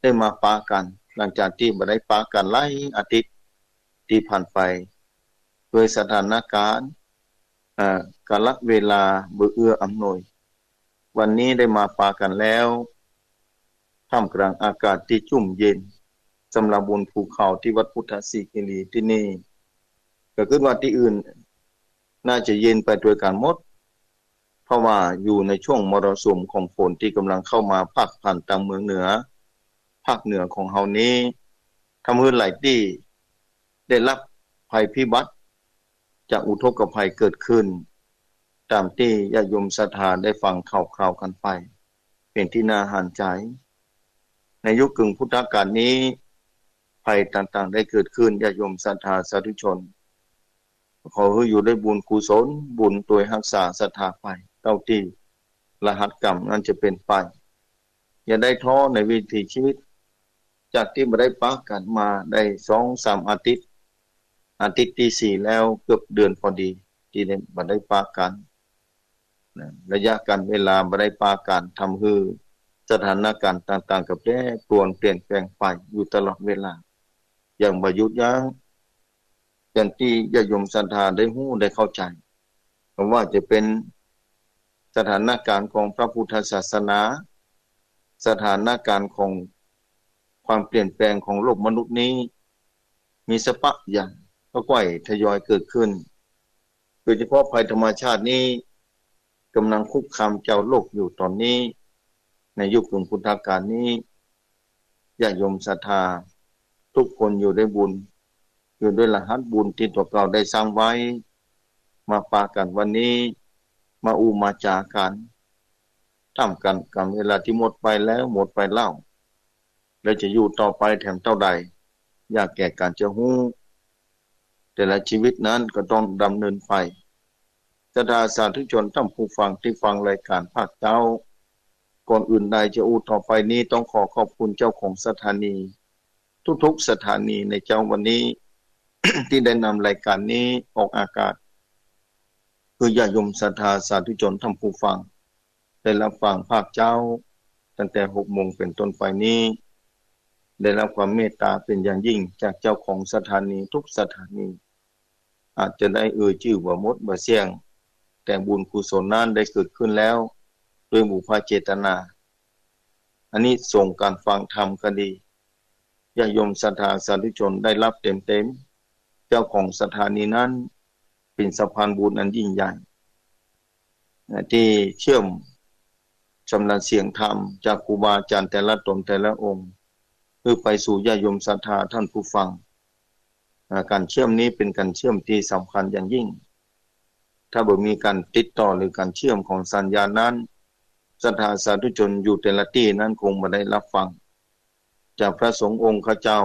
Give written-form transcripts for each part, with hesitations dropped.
ได้มาปากันหลังจากที่บ่ได้ปากันหลายอาทิตย์ที่ผ่านไปโดยสถานการณ์กาลเวลาบ่เอื้ออำนวยวันนี้ได้มาปากันแล้วท่ามกลางอากาศที่ชุ่มเย็นสำหรับบนภูเขาที่วัดพุทธศิคีรีที่นี่ก็คิดว่าที่อื่นน่าจะเย็นไปด้วยกันหมดเพราะว่าอยู่ในช่วงมรสุมของฝนที่กำลังเข้ามาพัดผ่านทางเมืองเหนือภาคเหนือของเฮานี้ทำให้หลายที่ได้รับภัยพิบัติจากอุทกภัยเกิดขึ้นตามที่ญาติโยมศรัทธาได้ฟังข่าวๆกันไปเป็นที่น่าหันใจในยุคกึ่งพุทธกาลนี้ภัยต่างๆได้เกิดขึ้นญาติโยมศรัทธาสาธุชนขอให้อยู่ได้บุญกุศลบุญโดยรักษาศรัทธาไปเท่าที่รหัสกรรมนั้นจะเป็นไปอย่าได้ท้อในวิถีชีวิตจากที่บ่ได้ปะกันมาได้ 2-3 อาทิตย์ที่ 4แล้วเกือบเดือนพอดีที่ได้บ่ได้ปะกันระยะการเวลาบ่ได้ปะกันทำให้สถานการณ์ต่างๆก็แปรปรวนเปลี่ยนแปลงไปอยู่ตลอดเวลาอย่างบ่หยุดยั้งอย่างที่ญาติโยมศรัทธาได้ฮู้ได้เข้าใจว่าจะเป็นสถานการณ์ของพระพุทธศาสนาสถานการณ์ของความเปลี่ยนแปลงของโลกมนุษย์นี้มีสภาพอย่างค่อยๆทยอยเกิดขึ้นโดยเฉพาะภัยธรรมชาตินี้กำลังคุกคามเจ้าโลกอยู่ตอนนี้ในยุคกึ่งพุทธกาลนี้ญาติโยมศรัทธาทุกคนอยู่ได้บุญอยู่ด้วยรหัสบุญที่ตัวเราได้สร้างไว้มาปากันวันนี้มามาจากันทำกันกับเวลาที่หมดไปแล้วหมดไปเล่าแล้วจะอยู่ต่อไปแถมเท่าใดอยากแก่การจะฮู้แต่ละชีวิตนั้นก็ต้องดำเนินไปศรัทธาสาธุชนท่านผู้ฟังที่ฟังรายการภาคเจ้าก่อนอื่นใดจะต่อไปนี้ต้องขอขอบคุณเจ้าของสถานีทุกๆสถานีในเจ้าวันนี้ ที่ได้นำรายการนี้ออกอากาศคือญาติโยมศรัทธาสาธุชนท่านผู้ฟังได้รับฟังภาคเจ้าตั้งแต่ 6 โมงเป็นต้นไปนี้ได้รับความเมตตาเป็นอย่างยิ่งจากเจ้าของสถานีทุกสถานีอาจจะได้ชื่อบ่หมดบ่เสียงแต่บุญกุศลนั้นได้เกิดขึ้นแล้วด้วยบุพเจตนาอันนี้ส่งการฟังธรรมก็ดีญาติโยมศรัทธาสาธุชนได้รับเต็มๆเจ้าของสถานีนั้นเป็นสะพานบุญอันยิ่งใหญ่ที่เชื่อมชำนาญเสียงธรรมจากครูบาอาจารย์แต่ละตนแต่ละองค์เพื่อไปสู่ญาติโยมศรัทธาท่านผู้ฟังการเชื่อมนี้เป็นการเชื่อมที่สำคัญอย่างยิ่งถ้าบ่มีการติดต่อหรือการเชื่อมของสัญญาณนั้นศรัทธาสาธุชนอยู่แต่ละที่นั้นคงบ่ได้รับฟังจากพระสงฆ์องค์ข้าเจ้า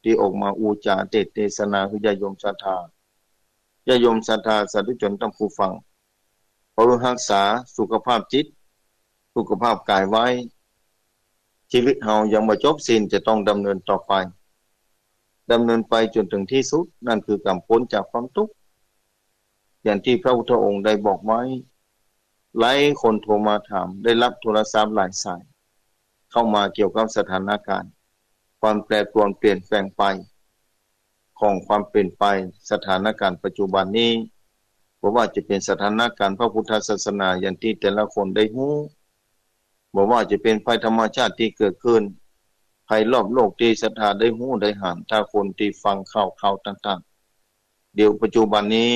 ที่ออกมาอุจาเทศนาคือญาติโยมศรัทธาญาติโยมศรัทธาสาธุชนท่านผู้ฟังขอรักษาสุขภาพจิตสุขภาพกายไว้ชีวิตเฮายังบ่จบสิ้นจะต้องดำเนินต่อไปดำเนินไปจนถึงที่สุดนั่นคือการพ้นจากความทุกข์อย่างที่พระพุทธองค์ได้บอกไว้หลายคนโทรมาถามได้รับโทรศัพท์หลายสายเข้ามาเกี่ยวกับสถานการณ์ความแปรปรวนเปลี่ยนแปลงไปของความเป็นไปสถานการณ์ปัจจุบันนี้เพราะว่าจะเป็นสถานการณ์พระพุทธศาสนาอย่างที่แต่ละคนได้ฮู้บอกว่าจะเป็นภัยธรรมชาติที่เกิดขึ้นภัยรอบโลกที่ศรัทธาได้ฮู้ได้หานถ้าคนที่ฟังข่าวต่างๆเดี๋ยวปัจจุบันนี้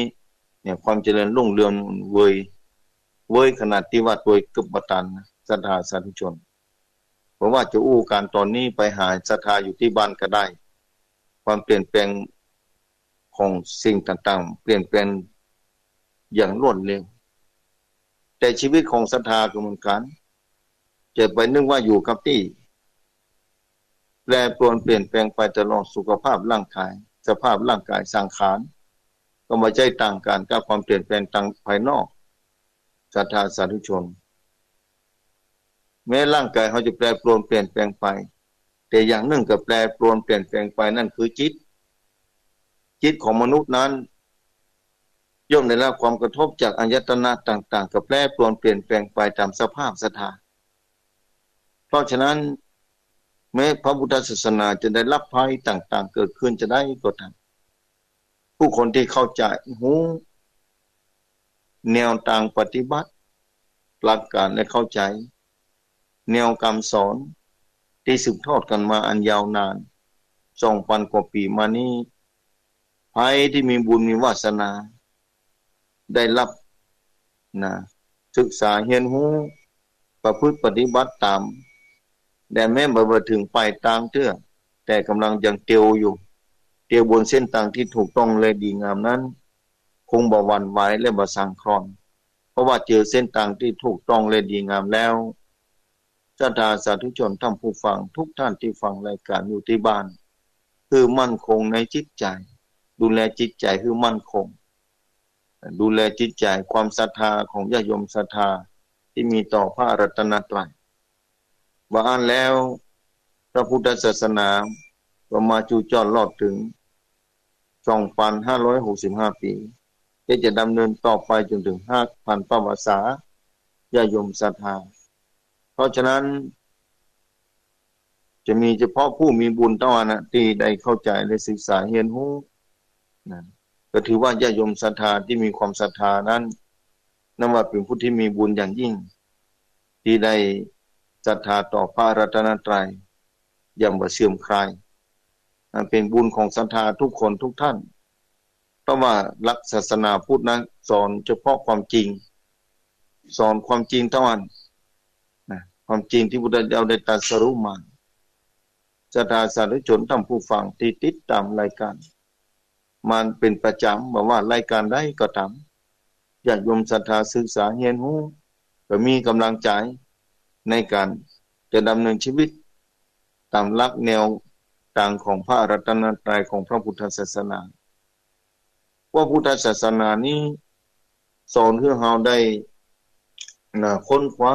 เนี่ยความเจริญรุ่งเรืองเว้ยขนาดที่ว่าตัวกึบบัตันศรัทธาสาธุชนเพราะว่าจะการตอนนี้ไปหาศรัทธาอยู่ที่บ้านก็ได้ความเปลี่ยนแปลงของสิ่งต่างๆเปลี่ยนแปลงอย่างรวดเร็วแต่ชีวิตของศรัทธาก็เหมือนกันจะไปนึกว่าอยู่กับที่แปรปรวนเปลี่ยนแปลงไปตลอดสุขภาพร่างกายสภาพร่างกายสังขารก็ไม่ใช่ต่างกันกับความเปลี่ยนแปลงทางภายนอกศรัทธาสาธุชนแม้ร่างกายเขาจะแปรปรวนเปลี่ยนแปลงไปแต่อย่างหนึ่งก็แปรปรวนเปลี่ยนแปลงไปนั่นคือจิตของมนุษย์นั้นย่อมได้รับความกระทบจากอายตนะต่างๆก็แปรปรวนเปลี่ยนแปลงไปตามสภาพสถานเพราะฉะนั้น แม้พระพุทธศาสนาจะได้รับภัยต่างๆเกิดขึ้นจะได้ก็ตามผู้คนที่เข้าใจหูแนวทางปฏิบัติหลักการและเข้าใจแนวคำสอนที่สืบทอดกันมาอันยาวนาน2,000 กว่าปีมานี้ภัยที่มีบุญมีวาสนาได้รับนะศึกษาเรียนรู้ประพฤติปฏิบัติตามแต่แม้บ่ถึงปลายทางเตื้อแต่กำลังยังเตียวอยู่เตียวบนเส้นทางที่ถูกต้องและดีงามนั้นคงบ่หวั่นไหวและบ่สั่งคลอนเพราะว่าเจอเส้นทางที่ถูกต้องและดีงามแล้วศรัทธาสาธุชนท่านผู้ฟังทุกท่านที่ฟังรายการอยู่ที่บ้านคือมั่นคงในจิตใจดูแลจิตใจคือมั่นคงดูแลจิตใจความศรัทธาของญาติโยมศรัทธาที่มีต่อพระรัตนตรัยว่าอ่านแล้วพระพุทธศาสนาก็มาจู่จอดรอดถึง 2,565 ปีที่จะดำเนินต่อไปจนถึง 5,000 พรรษาญาติโยมศรัทธาเพราะฉะนั้นจะมีเฉพาะผู้มีบุญเท่านั้นที่ได้เข้าใจและศึกษาเรียนรู้นะก็ถือว่าญาติโยมศรัทธาที่มีความศรัทธานั้นนับว่าเป็นผู้ที่มีบุญอย่างยิ่งที่ได้ศรัทธาต่อพระรัตนตรัยอย่างบ่เสื่อมคลายนั่นเป็นบุญของศรัทธาทุกคนทุกท่านเพราะว่าหลักศาสนาพุทธนั้นสอนเฉพาะความจริงสอนความจริงเท่านั้นนะความจริงที่พระพุทธเจ้าได้ตรัสรู้มาศรัทธาสาธุชนท่านผู้ฟังที่ติดตามรายการมันเป็นประจำบอกว่ารายการใดก็ตามญาติโยมศรัทธาศึกษาเรียนรู้ก็มีกำลังใจในการจะดำเนินชีวิตตามหลักแนวทางของพระรัตนตรัยของพระพุทธศาสนาว่าพุทธศาสนานี้สอนให้เราได้ค้นคว้า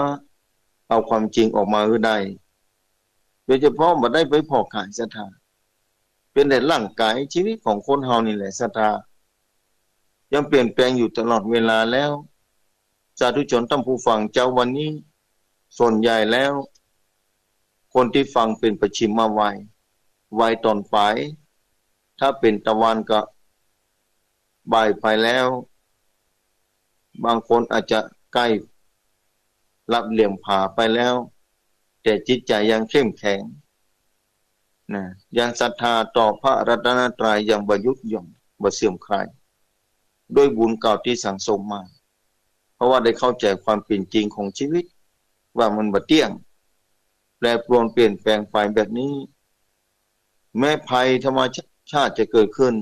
เอาความจริงออกมาให้ได้โดยเฉพาะบ่ได้ไปพอกขายศรัทธาเป็นแต่ร่างกายชีวิตของคนเฮานี่แหละศรัทธายังเปลี่ยนแปลงอยู่ตลอดเวลาแล้วสาธุชนท่านผู้ฟังเจ้าวันนี้ส่วนใหญ่แล้วคนที่ฟังเป็นปัจฉิมวัยตอนปลายถ้าเป็นตะวันก็บ่ายไปแล้วบางคนอาจจะใกล้รับเหลี่ยมผาไปแล้วแต่จิตใจยังเข้มแข็งนะยังศรัทธาต่อพระรัตนตรัยยังบ่หยุดหย่อนบ่เสื่อมคลายด้วยบุญเก่าที่สั่งสมมาเพราะว่าได้เข้าใจความเป็นจริงของชีวิตว่ามันบ่เที่ยงแปรปรวนเปลี่ยนแปลงไปแบบนี้แม้ภัยธรรมชาติจะเกิดขึ้น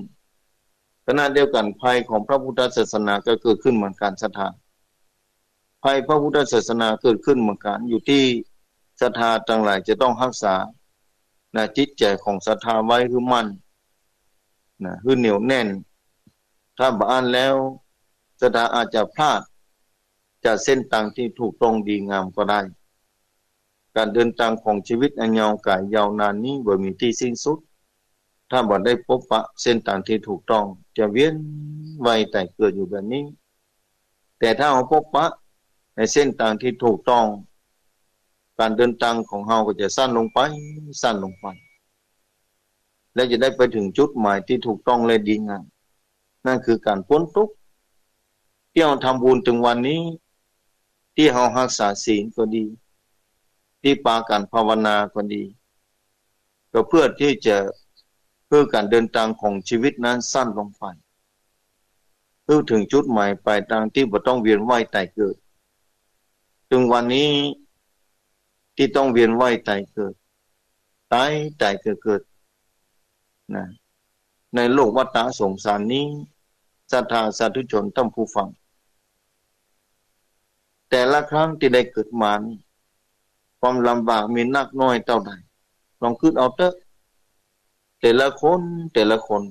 ขณะเดียวกันภัยของพระพุทธศาสนาก็เกิดขึ้นเหมือนกันศรัทธาภัยพระพุทธศาสนาเกิดขึ้นเหมือนกันอยู่ที่ศรัทธาทั้งหลายจะต้องรักษาจิตใจของศรัทธาไว้คือมั่นคือเหนียวแน่นถ้าบ่อ่านแล้วศรัทธาอาจจะพลาดจากเส้นทางที่ถูกต้องดีงามก็ได้การเดินทางของชีวิตอันยาวไกลยาวนานนี้บ่มีที่สิ้นสุดถ้าบ่ได้พบปะเส้นทางที่ถูกต้องจะเวียนว่ายแต่เกิดอยู่แบบนี้แต่ถ้าเราพบปะในเส้นทางที่ถูกต้องการเดินทางของเราก็จะสั้นลงไปและจะได้ไปถึงจุดหมายที่ถูกต้องและดีงามนั่นคือการพ้นทุกข์ที่เราทำบุญถึงวันนี้ที่เรารักษาศีลก็ดีที่ปาการภาวนาก็ดีก็เพื่อที่จะเพื่อการเดินทางของชีวิตนั้นสั้นลงไปเพื่อถึงจุดหมายปลายทางที่บ่ต้องเวียนว่ายตายเกิดถึงวันนี้ที่ต้องเวียนว่ายตายเกิดตายเกิดนะในโลกวัฏสงสารนี้ศรัทธาสาธุชนท่านผู้ฟังแต่ละครั้งที่ได้เกิดมานี้ความลำบากมีนักน้อยเท่าใดลองคิดเอาเถอะแต่ละคน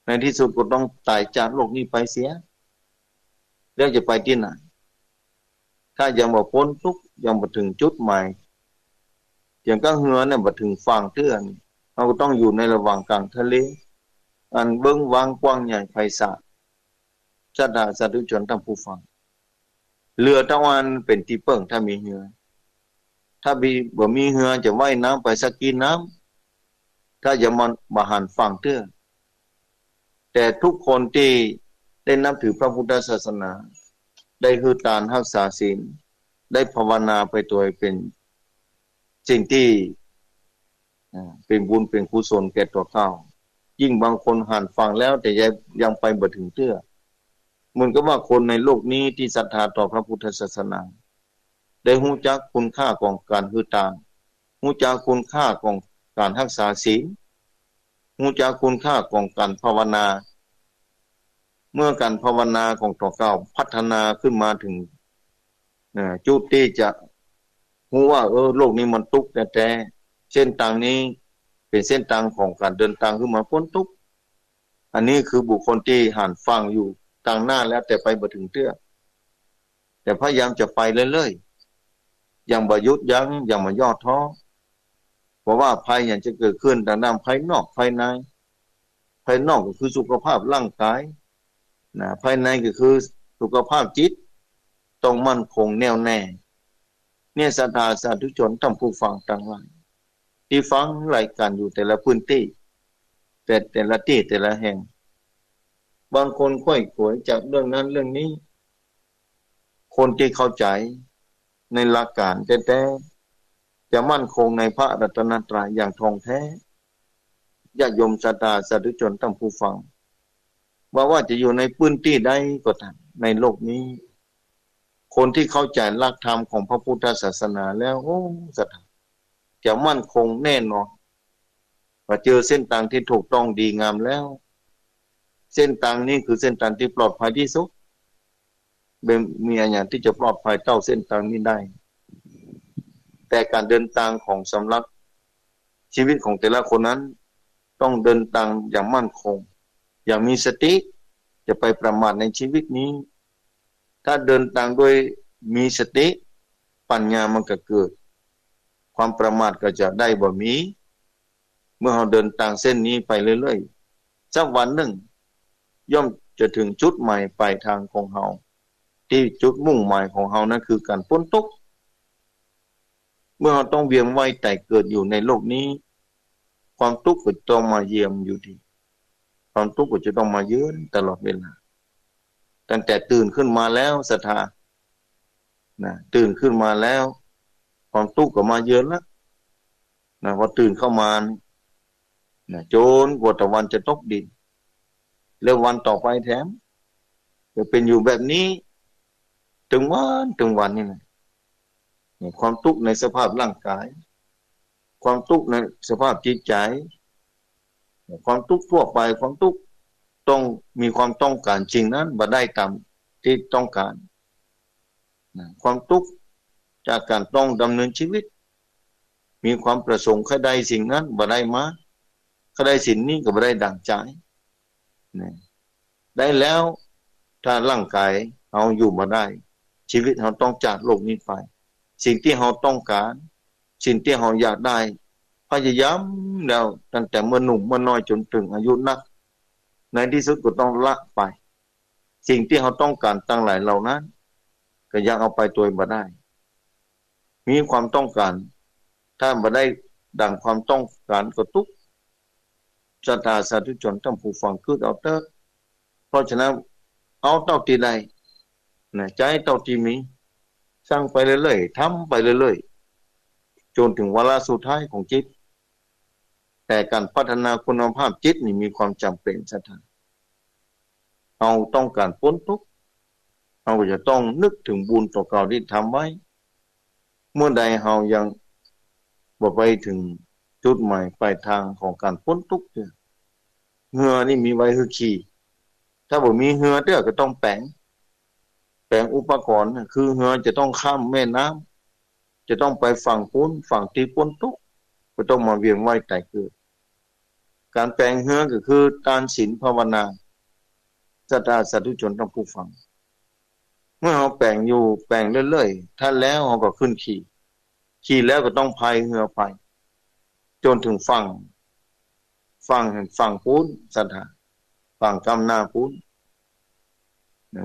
ในที่สุดก็ต้องตายจากโลกนี้ไปเสียแล้วจะไปที่ไหนถ้ายังบ่พ้นทุกข์ยังบ่ถึงจุดหมายอย่างก็เหือเนี่ยบ่ถึงฝั่งเทื่อนี่เราก็ต้องอยู่ในระหว่างกลางทะเลอันเบิ่งวางกว้างใหญ่ไพศาลศรัทธาสาธุชนท่านผู้ฟังเรือตะวันเป็นที่เปิ้งถ้ามีเหือ ถ้าบ่มีเหือจะว่ายน้ำไปสักกินน้ำถ้าจะมันบาหันฟังเตื้อแต่ทุกคนที่ได้นับถือพระพุทธศาสนาได้คือตานรักษาศีลได้ภาวนาไปตัวเป็นสิ่งที่เป็นบุญเป็นกุศลแก่ตัวเขายิ่งบางคนหันฟังแล้วแต่ยังไปบ่ถึงเตื้อเหมือนกับว่าคนในโลกนี้ที่ศรัทธาต่อพระพุทธศาสนาได้รู้จักคุณค่าของการคือตานรู้จักคุณค่าของการรักษาศีลรู้จักคุณค่าของการภาวนาเมื่อการภาวนาของตัวเก่าพัฒนาขึ้นมาถึงจุดที่จะรู้ว่าโลกนี้มันทุกข์แต่เส้นทางนี้เป็นเส้นทางของการเดินทางขึ้นมาพ้นทุกข์อันนี้คือบุคคลที่หันฟังอยู่ต่างหน้าแล้วแต่ไปบ่ถึงเตื้อแต่พยายามจะไปเรื่อยๆยังบ่หยุดยั้งยังบ่ย่อท้อเพราะว่าภัยอย่างจะเกิดขึ้นทางด้านภายนอกภายในภายนอกก็คือสุขภาพร่างกายภายในก็คือสุขภาพจิตต้องมั่นคงแน่วแน่เนี่ยศรัทธาสาธุชนท่านผู้ฟังทั้งหลายที่ฟังรายการอยู่แต่ละพื้นที่แต่ละที่แต่ละแห่งบางคนค่อยขวยจากเรื่องนั้นเรื่องนี้คนที่เข้าใจในหลักการแต่จะมั่นคงในพระรัตนตรัยอย่างท่องแท้ญาติโยมศรัทธาสาธุชนท่านผู้ฟังว่าจะอยู่ในพื้นที่ใดก็ตามในโลกนี้คนที่เข้าใจหลักธรรมของพระพุทธศาสนาแล้วศรัทธาจะมั่นคงแน่นอนพอเจอเส้นทางที่ถูกต้องดีงามแล้วเส้นทางนี้คือเส้นทางที่ปลอดภัยที่สุดมีอะไรที่จะปลอดภัยเท่าเส้นทางนี้ได้แต่การเดินทางของสำหรับชีวิตของแต่ละคนนั้นต้องเดินทางอย่างมั่นคงอย่างมีสติจะไปประมาทในชีวิตนี้ถ้าเดินทางโดยมีสติปัญญามันก็เกิดความประมาทก็จะได้บ่มีเมื่อเราเดินทางเส้นนี้ไปเรื่อยๆสักวันหนึ่งย่อมจะถึงจุดหมายปลายทางของเราที่จุดมุ่งหมายของเรานั้นคือการพ้นทุกข์เมื่อเราต้องเวียนว่ายตายเกิดอยู่ในโลกนี้ความทุกข์ก็ต้องมาเยี่ยมอยู่ดีความทุกข์ก็จะต้องมาเยือนตลอดเวลาตั้งแต่ตื่นขึ้นมาแล้วศรัทธาตื่นขึ้นมาแล้วความทุกข์ก็มาเยือนแล้วพอตื่นเข้ามาโจนกว่าตะวันจะตกดินแล้ววันต่อไปแถมจะเป็นอยู่แบบนี้ถึงวันนี่นะความทุกข์ในสภาพร่างกายความทุกข์ในสภาพจิตใจความทุกข์ทั่วไปความทุกข์ต้องมีความต้องการจริงนั้นบ่ได้ตามที่ต้องการความทุกข์จากการต้องดำเนินชีวิตมีความประสงค์แค่ใดสิ่งนั้นบ่ได้มาแค่ใดสิ่งนี้ก็บ่ได้ดั่งใจได้แล้วถ้าร่างกายเอาอยู่บ่ได้ชีวิตเราต้องจากโลกนี้ไปสิ่งที่เราต้องการสิ่งที่เราอยากได้พยายามแล้วตั้งแต่เมื่อหนุ่มเมื่อน้อยจนถึงอายุนักในที่สุดก็ต้องละไปสิ่งที่เราต้องการตั้งหลายเหล่านั้นก็ยังเอาไปตัวบ่ได้มีความต้องการถ้าบ่ได้ดังความต้องการก็ทุกข์ศรัทธาสาธุชนท่านผู้ฟังคือเอาเถอะเพราะฉะนั้นเอาเท่าที่ได้ใจเท่าที่มีสร้างไปเรื่อยๆทำไปเรื่อยๆจนถึงวาระสุดท้ายของจิตแต่การพัฒนาคุณภาพจิตนี่มีความจำเป็นศรัทธาเราต้องการพ้นทุกข์เราก็จะต้องนึกถึงบุญต่อเก่าที่ทำไว้เมื่อใดเรายังบ่ไปถึงจุดหมายปลายทางของการพ้นทุกข์เหือนี่มีไว้คือขี่ถ้าบ่มีเหือเด้อก็ต้องแปลงอุปกรณ์คือเหือจะต้องข้ามแม่น้ำจะต้องไปฝั่งพ้นฝั่งที่พ้นทุกข์ก็ต้องมาเวียนว่ายตายเกิดการแปลงเหือก็คือทานศีลภาวนาศรัทธาสาธุชนทั้งผู้ฟังเมื่อเราแปลงอยู่แปลงเรื่อยๆถ้าแล้วเราก็ขึ้นขี่แล้วก็ต้องพายเหือไปจนถึงฝั่งพ้นศรัทธาฝั่งกำนาพ้น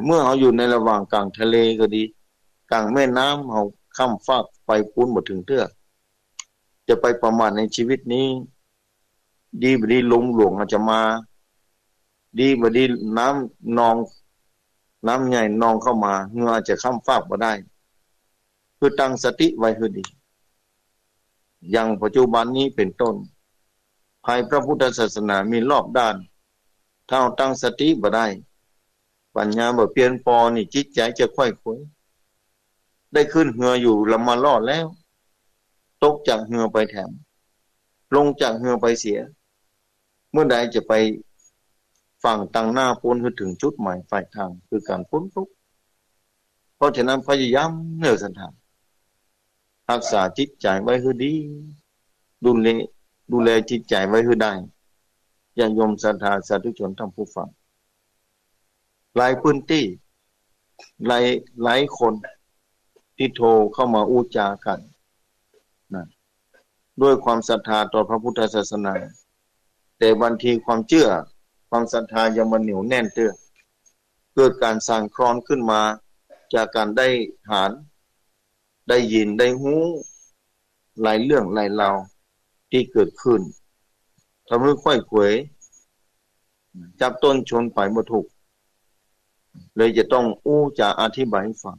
เมื่อเราอยู่ในระหว่างกลางทะเลก็ดีกลางแม่น้ำเรา ข้ามฟากไปปุ้นบ่ถึงเตื้อจะไปประมาทในชีวิตนี้ดีบ่ดีลมหลวงอาจจะมาดีบ่ดีน้ำนองน้ำใหญ่นองเข้ามาเหืออาจจะข้ามฟากบ่ได้คือตั้งสติไว้ให้ดีอย่างปัจจุบันนี้เป็นต้นภายพระพุทธศาสนามีรอบด้านถ้าตั้งสติบ่ได้ปัญญาบ่เปลี่ยนปอนี่จิตใจจะค่อยขวยได้ขึ้นเหืออยู่ละมารอดแล้วตกจากเหือไปแถมลงจากเหือไปเสียเมื่อใดจะไปฝั่งตั้งหน้าพ้นถึงจุดหมายปลายทางคือการพ้นทุกข์เพราะฉะนั้นพยายามเนื้อสันทานรักษาจิตใจไว้ให้ดีดูแลจิตใจไว้ให้ได้อย่ายมศรัทธาสาธุชนทั้งผู้ฟังหลายพื้นที่หลายคนที่โทรเข้ามาอู้จากันนะด้วยความศรัทธาต่อพระพุทธศาสนาแต่บางทีความเชื่อความศรัทธายังมันเหนียวแน่นเตื้อเกิดการสั่นคลอนขึ้นมาจากการได้หานได้ยินได้หูหลายเรื่องหลายราวที่เกิดขึ้นทำให้ค่อยเขวจับต้นชนปลายบ่ถูกเลยจะต้องอู้จะอธิบายให้ฟัง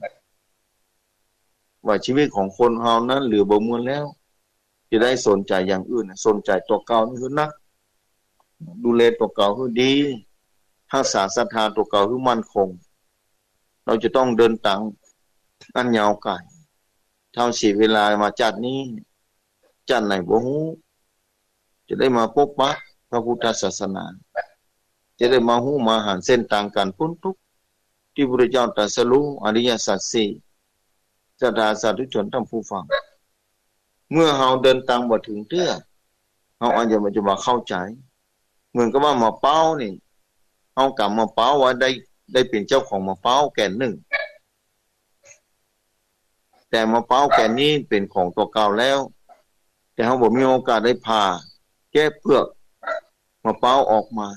ว่าชีวิตของคนเฮานั้นเหลือบ่มวลแล้วจะได้สนใจอย่างอื่นสนใจตัวเก่านี่คือนักดูแลตัวเก่าคือดีรักษาศรัทธาตัวเก่าคือมั่นคงเราจะต้องเดินทางอันยาวไกลเท่าสิเวลามาจัดนี้จัดไหนบ่ฮู้จะได้มาพบปะพระพุทธศาสนาจะได้มาฮู้มาหาเส้นทางการพ้นทุกข์ที่พระพุทธเจ้าตรัสรู้อริยสัจสี่ศรัทธาสาธุชนทั้งผู้ฟังเมื่อเฮาเดินทางบ่ถึงเตื้อเฮาอาจจะมาเข้าใจเหมือนกับว่ามะเป้านี่เฮากำมะเป้าว่าได้เป็นเจ้าของมะเป้าแก่นหนึ่งแต่มะเป้าแก่นนี้เป็นของตัวเก่าแล้วแต่เฮาบ่มีโอกาสได้ผ่าแก้เปลือกมะเป้าออกมา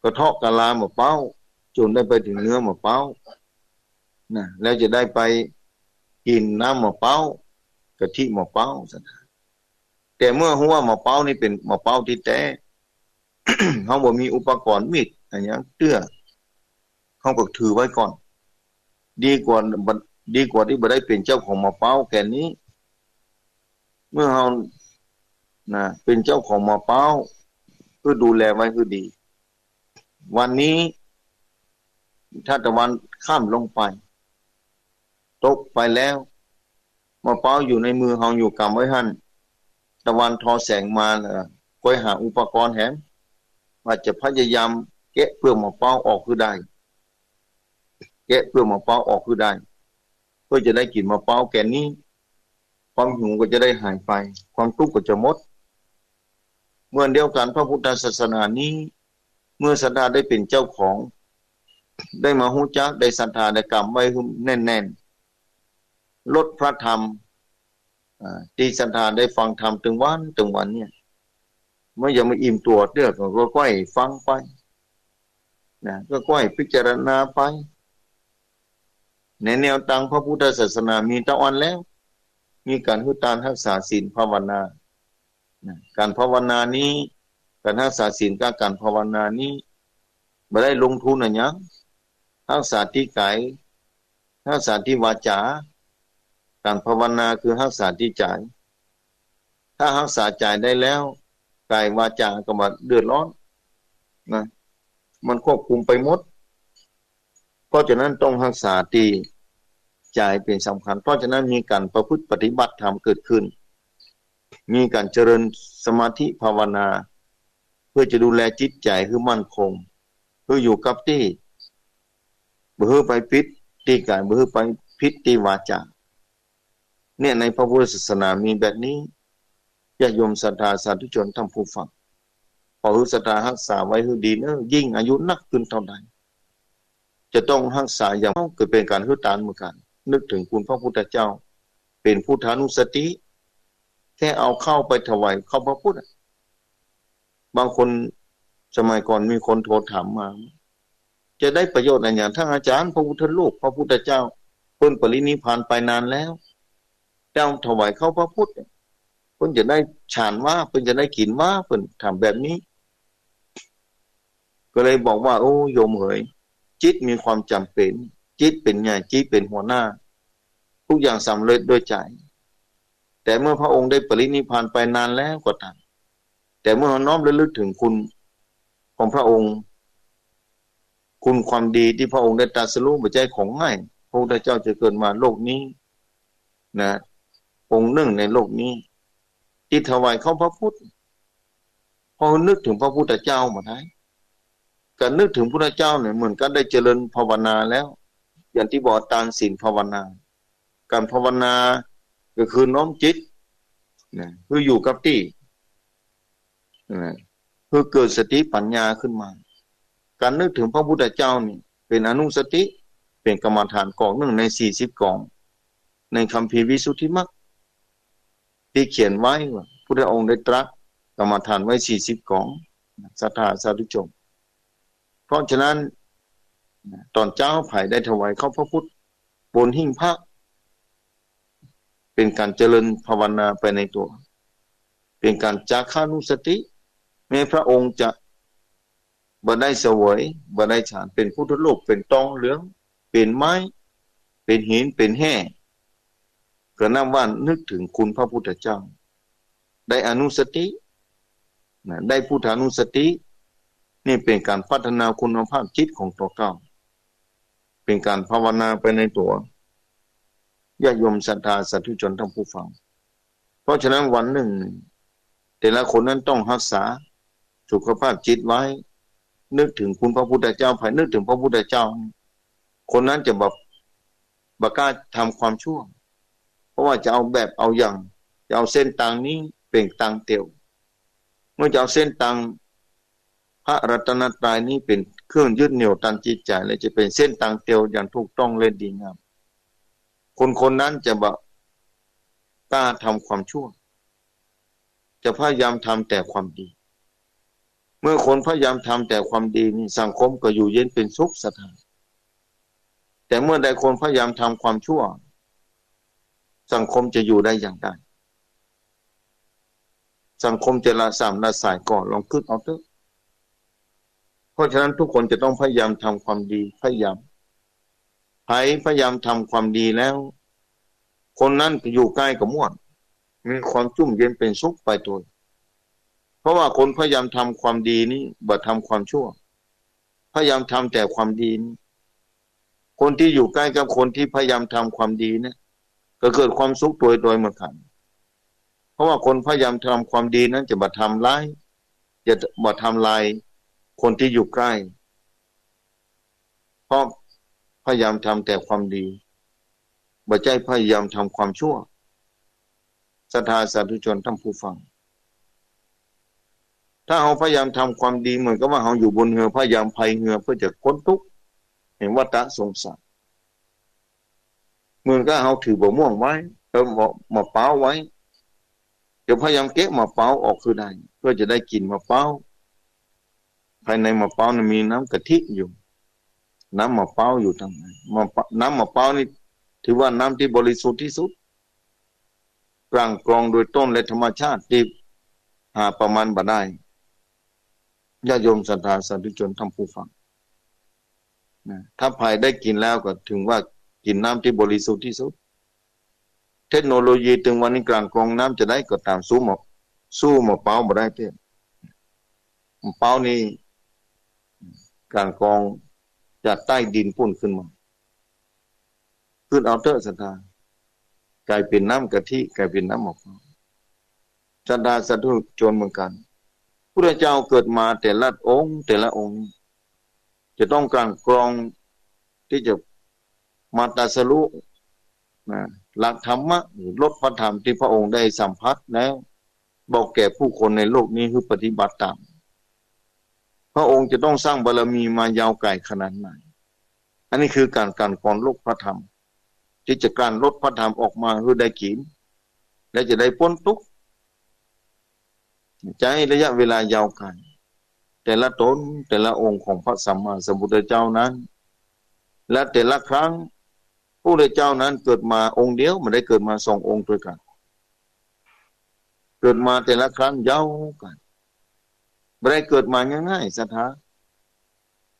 กระเทาะกะลามะเป้าจนได้ไปถึงเนื้อมะเป้านะแล้วจะได้ไปกินน้ำมะเป้ากะทิมะเป้าแต่เมื่อฮู้ว่ามะเป้านี่เป็นมะเป้าที่แท้ เฮาบ่มีอุปกรณ์มีดอันหยังเตื้อเฮาก็ถือไว้ก่อนดีกว่าที่บ่ได้เป็นเจ้าของมะเป้าแก่นนี้เมื่อเฮาเป็นเจ้าของมะเป้าเพื่อดูแลไว้คือดีวันนี้ถ้าตะวันข้ามลงไปตกไปแล้วมะเป้าอยู่ในมือเฮาอยู่กำไว้หั่นตะวันทอแสงมาค่อยหาอุปกรณ์แหมว่าจะพยายามแกะเปลือกมะเป้าออกคือได้แกะเปลือกมะเป้าออกคือได้เพื่อจะได้กินมะเป้าแก่นนี้ความหิวก็จะได้หายไปความทุกข์ก็จะหมดเมื่อเดียวกันพระพุทธศาสนานี้เมื่อศรัทธาได้เป็นเจ้าของได้มาฮู้จักได้ศรัทธาได้กรรมไว้แน่นๆลดพระธรรมที่ศรัทธาได้ฟังธรรมถึงวันเนี่ยไม่ยังไม่อิ่มตัวเด้อก็ค่อยฟังไปนะก็ค่อยพิจารณาไปในแนวทางพระพุทธศาสนามีตะวันแล้วมีการหุตานรักษาศีลภาวนาการภาวนานี้การรักษาศีลกับการภาวนานี้บ่ได้ลงทุนอันหยังรักษาที่กายรักษาที่วาจาการภาวนาคือรักษาที่ใจถ้ารักษาใจได้แล้วกายวาจาก็บ่เดือดร้อนนะมันควบคุมไปหมดเพราะฉะนั้นต้องรักษาที่ใจเป็นสำคัญเพราะฉะนั้นมีการประพฤติปฏิบัติธรรมเกิดขึ้นมีการเจริญสมาธิภาวนาเพื่อจะดูแลจิตใจให้มั่นคงเพื่ออยู่กับที่บ่ฮือไปผิดที่กายบ่ฮือไปผิดที่วาจาเนี่ยในพระพุทธศาสนามีแบบนี้ญาติโยมศรัทธาสาธุชนทั้งผู้ฟังขอศรัทธารักษาไว้ให้ดีนะยิ่งอายุนักขึ้นเท่าใดจะต้องรักษาอย่างเกิดเป็นการฮึตานเหมือนกันนึกถึงคุณพระพุทธเจ้าเป็นพุทธานุสติแค่เอาเข้าไปถวายเข้าพระพุทธบางคนสมัยก่อนมีคนโทรถามมาจะได้ประโยชน์อะไรอย่างท่านอาจารย์พระพุทธลูกพระพุทธเจ้าเพิ่นปรินิพพานไปนานแล้ว เจ้าถวายเข้าพระพุทธเพิ่นจะได้ฌานว่าเพิ่นจะได้กินว่าเพิ่นทำแบบนี้ก็เลยบอกว่าโอ้โยมเอ๋ยจิตมีความจำเป็นจิตเป็นใหญ่จิตเป็นหัวหน้าทุกอย่างสำเร็จด้วยใจแต่เมื่อพระองค์ได้ปรินิพพานไปนานแล้วก็ตามแต่เมื่อน้อมระลึกถึงคุณของพระองค์คุณความดีที่พระองค์ได้ตรัสรู้บ่ใช่ของง่ายพระพุทธเจ้าจะเกิดมาโลกนี้นะองค์หนึ่งในโลกนี้ที่ถวายเข้าพระพุทธพอนึกถึงพระพุทธเจ้ามาได้การนึกถึงพระพุทธเจ้าเนี่ยเหมือนกันได้เจริญภาวนาแล้วอย่างที่บอกทานศีลภาวนาการภาวนาก็คือน้อมจิตนะคืออยู่กับที่นะคือเกิดสติปัญญาขึ้นมาการนึกถึงพระพุทธเจ้านี่เป็นอนุสติเป็นกรรมฐานกองหนึ่งใน40กองในคัมภีร์วิสุทธิมรรคที่เขียนไว้ว่าพระองค์ได้ตรัสกรรมฐานไว้40กองศรัทธาสาธุชนเพราะฉะนั้นตอนเจ้าไผ่ได้ถวายเข้าพระพุทธบนหิ้งพระเป็นการเจริญภาวนาไปในตัวเป็นการจาคานุสติแม้พระองค์จะบ่ได้เสวยบ่ได้ฌานเป็นพุทธโลกเป็นตองเหลืองเป็นไม้เป็นหินเป็นแห่ก็นับว่านึกถึงคุณพระพุทธเจ้าได้อนุสติได้พุทธานุสตินี่เป็นการพัฒนาคุณภาพจิตของตัวเก่าเป็นการภาวนาไปในตัวญาติโยมศรัทธาสาธุชนทั้งผู้ฟังเพราะฉะนั้นวันหนึ่งแต่ละคนนั้นต้องรักษาสุขภาพจิตไว้นึกถึงคุณพระพุทธเจ้าภายนึกถึงพระพุทธเจ้าคนนั้นจะบ่กล้าทำความชั่วเพราะว่าจะเอาแบบเอาอย่างจะเอาเส้นตังนี้เป็นตังเตียวเมื่อจะเอาเส้นตังพระรัตนตรัยนี้เป็นเครื่องยึดเหนี่ยวตันจิตใจและจะเป็นเส้นตังเตียวอย่างถูกต้องและดีงามคนนั้นจะบ่กล้าทำความชั่วจะพยายามทำแต่ความดีเมื่อคนพยายามทำแต่ความดีนี่สังคมก็อยู่เย็นเป็นสุขสถานแต่เมื่อใดคนพยายามทำความชั่วสังคมจะอยู่ได้อย่างไรสังคมจะละสามละสายก่อนลองคิดเอาเถอะเพราะฉะนั้นทุกคนจะต้องพยายามทำความดีพยายามพยายามทำความดีแล้วคนนั้นก็อยู่ใกล้กับม่วนมีความชุ่มเย็นเป็นสุขไปตัวเพราะว่าคนพยายามทำความดีนี้บ่ทำความชั่วพยายามทำแต่ความดีนี้คนที่อยู่ใกล้กับคนที่พยายามทำความดีเนี่ยก็เกิดความสุขโดยเหมือนกันเพราะว่าคนพยายามทำความดีนั้นจะบ่ทำร้ายจะบ่ทำลายคนที่อยู่ใกล้เพราะพยายามทำแต่ความดีบ่ใช่พยายามทำความชั่วศรัทธาสาธุชนท่านผู้ฟังถ้าเราพยายามทำความดีเหมือนกับว่าเราอยู่บนเรือพยายามพายเรือเพื่อจะพ้นทุกข์เห็นวัฏสงสารเหมือนกับเราถือบ่ม่วงไว้มะพร้าวไว้เดี๋ยวพยายามเก็บมะพร้าวออกคือได้เพื่อจะได้กินมะพร้าวภายในมะพร้าวนั้นมีน้ำกะทิอยู่น้ำมะพร้าวอยู่ทางไหนน้ำมะพร้าวนี่ถือว่าน้ำที่บริสุทธิ์ที่สุดกลางกรองโดยต้นและธรรมชาติที่หาประมาณบ่ได้ญาติโยมศรัทธาสาธุชนท่านผู้ฟังนะถ้าภายได้กินแล้วก็ถึงว่ากินน้ำที่บริสุทธิ์ที่สุดเทคโนโลยีถึงวันนี้กลางกรองน้ำจะได้ก็ตามสู้มะพร้าวบ่ได้เด้มะพร้าวนี่กลางกรองจากใต้ดินพุ่นขึ้นมาขึ้นเอาเถอะศรัทธากลายเป็นน้ำกะทิกลายเป็นน้ำมะพร้าวศรัทธาสาธุชนเหมือนกันพระเจ้าเกิดมาแต่ละองค์จะต้องกลางกรองที่จะมาตรัสรู้นะหลักธรรมะหรือลดพระธรรมที่พระองค์ได้สัมผัสแล้วบอกแก่ผู้คนในโลกนี้คือปฏิบัติตามพระองค์จะต้องสร้างบารมีมายาวไกลขนาดไหนอันนี้คือการกรองลดพระธรรมที่จะการลดพระธรรมออกมาคือได้กินและจะได้พ้นทุกข์ใช้ระยะเวลายาวไกลแต่ละตนแต่ละองค์ของพระสัมมาสัมพุทธเจ้านั้นและแต่ละครั้ง พระพุทธเจ้านั้นเกิดมาองค์เดียวไม่ได้เกิดมา2องค์ด้วยกันเกิดมาแต่ละครั้งยาวกันไม่ได้เกิดมาง่ายๆศรัทธา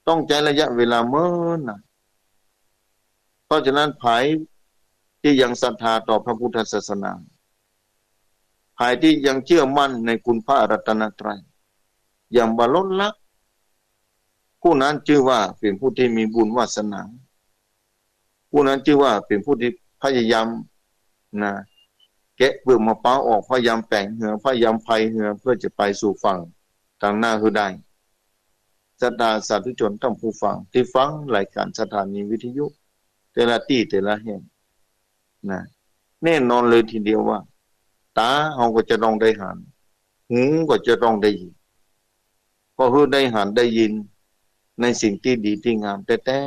ต้องใช้ระยะเวลาเมื่อนะเพราะฉะนั้นภายที่ยังศรัทธาต่อพระพุทธศาสนาภายที่ยังเชื่อมั่นในคุณพระรัตนตรัยอย่างบล้นลักผู้นั้นชื่อว่าเป็นผู้ที่มีบุญวาสนาผู้นั้นชื่อว่าเป็นผู้ที่พยายามนะแกะเปลือกมะพร้าวออกพยายามแป่งเหือพยายามไฟเหือเพื่อจะไปสู่ฝั่งทางหน้าคือได้ศรัทธาสาธุชนต้องผู้ฟังที่ฟังรายการสถานีวิทยุแต่ละที่แต่ละแห่งนะแน่นอนเลยทีเดียวว่าตาเราก็จะต้องได้หันหูก็จะต้องได้ยินก็คือได้หันได้ยินในสิ่งที่ดีที่งามแต่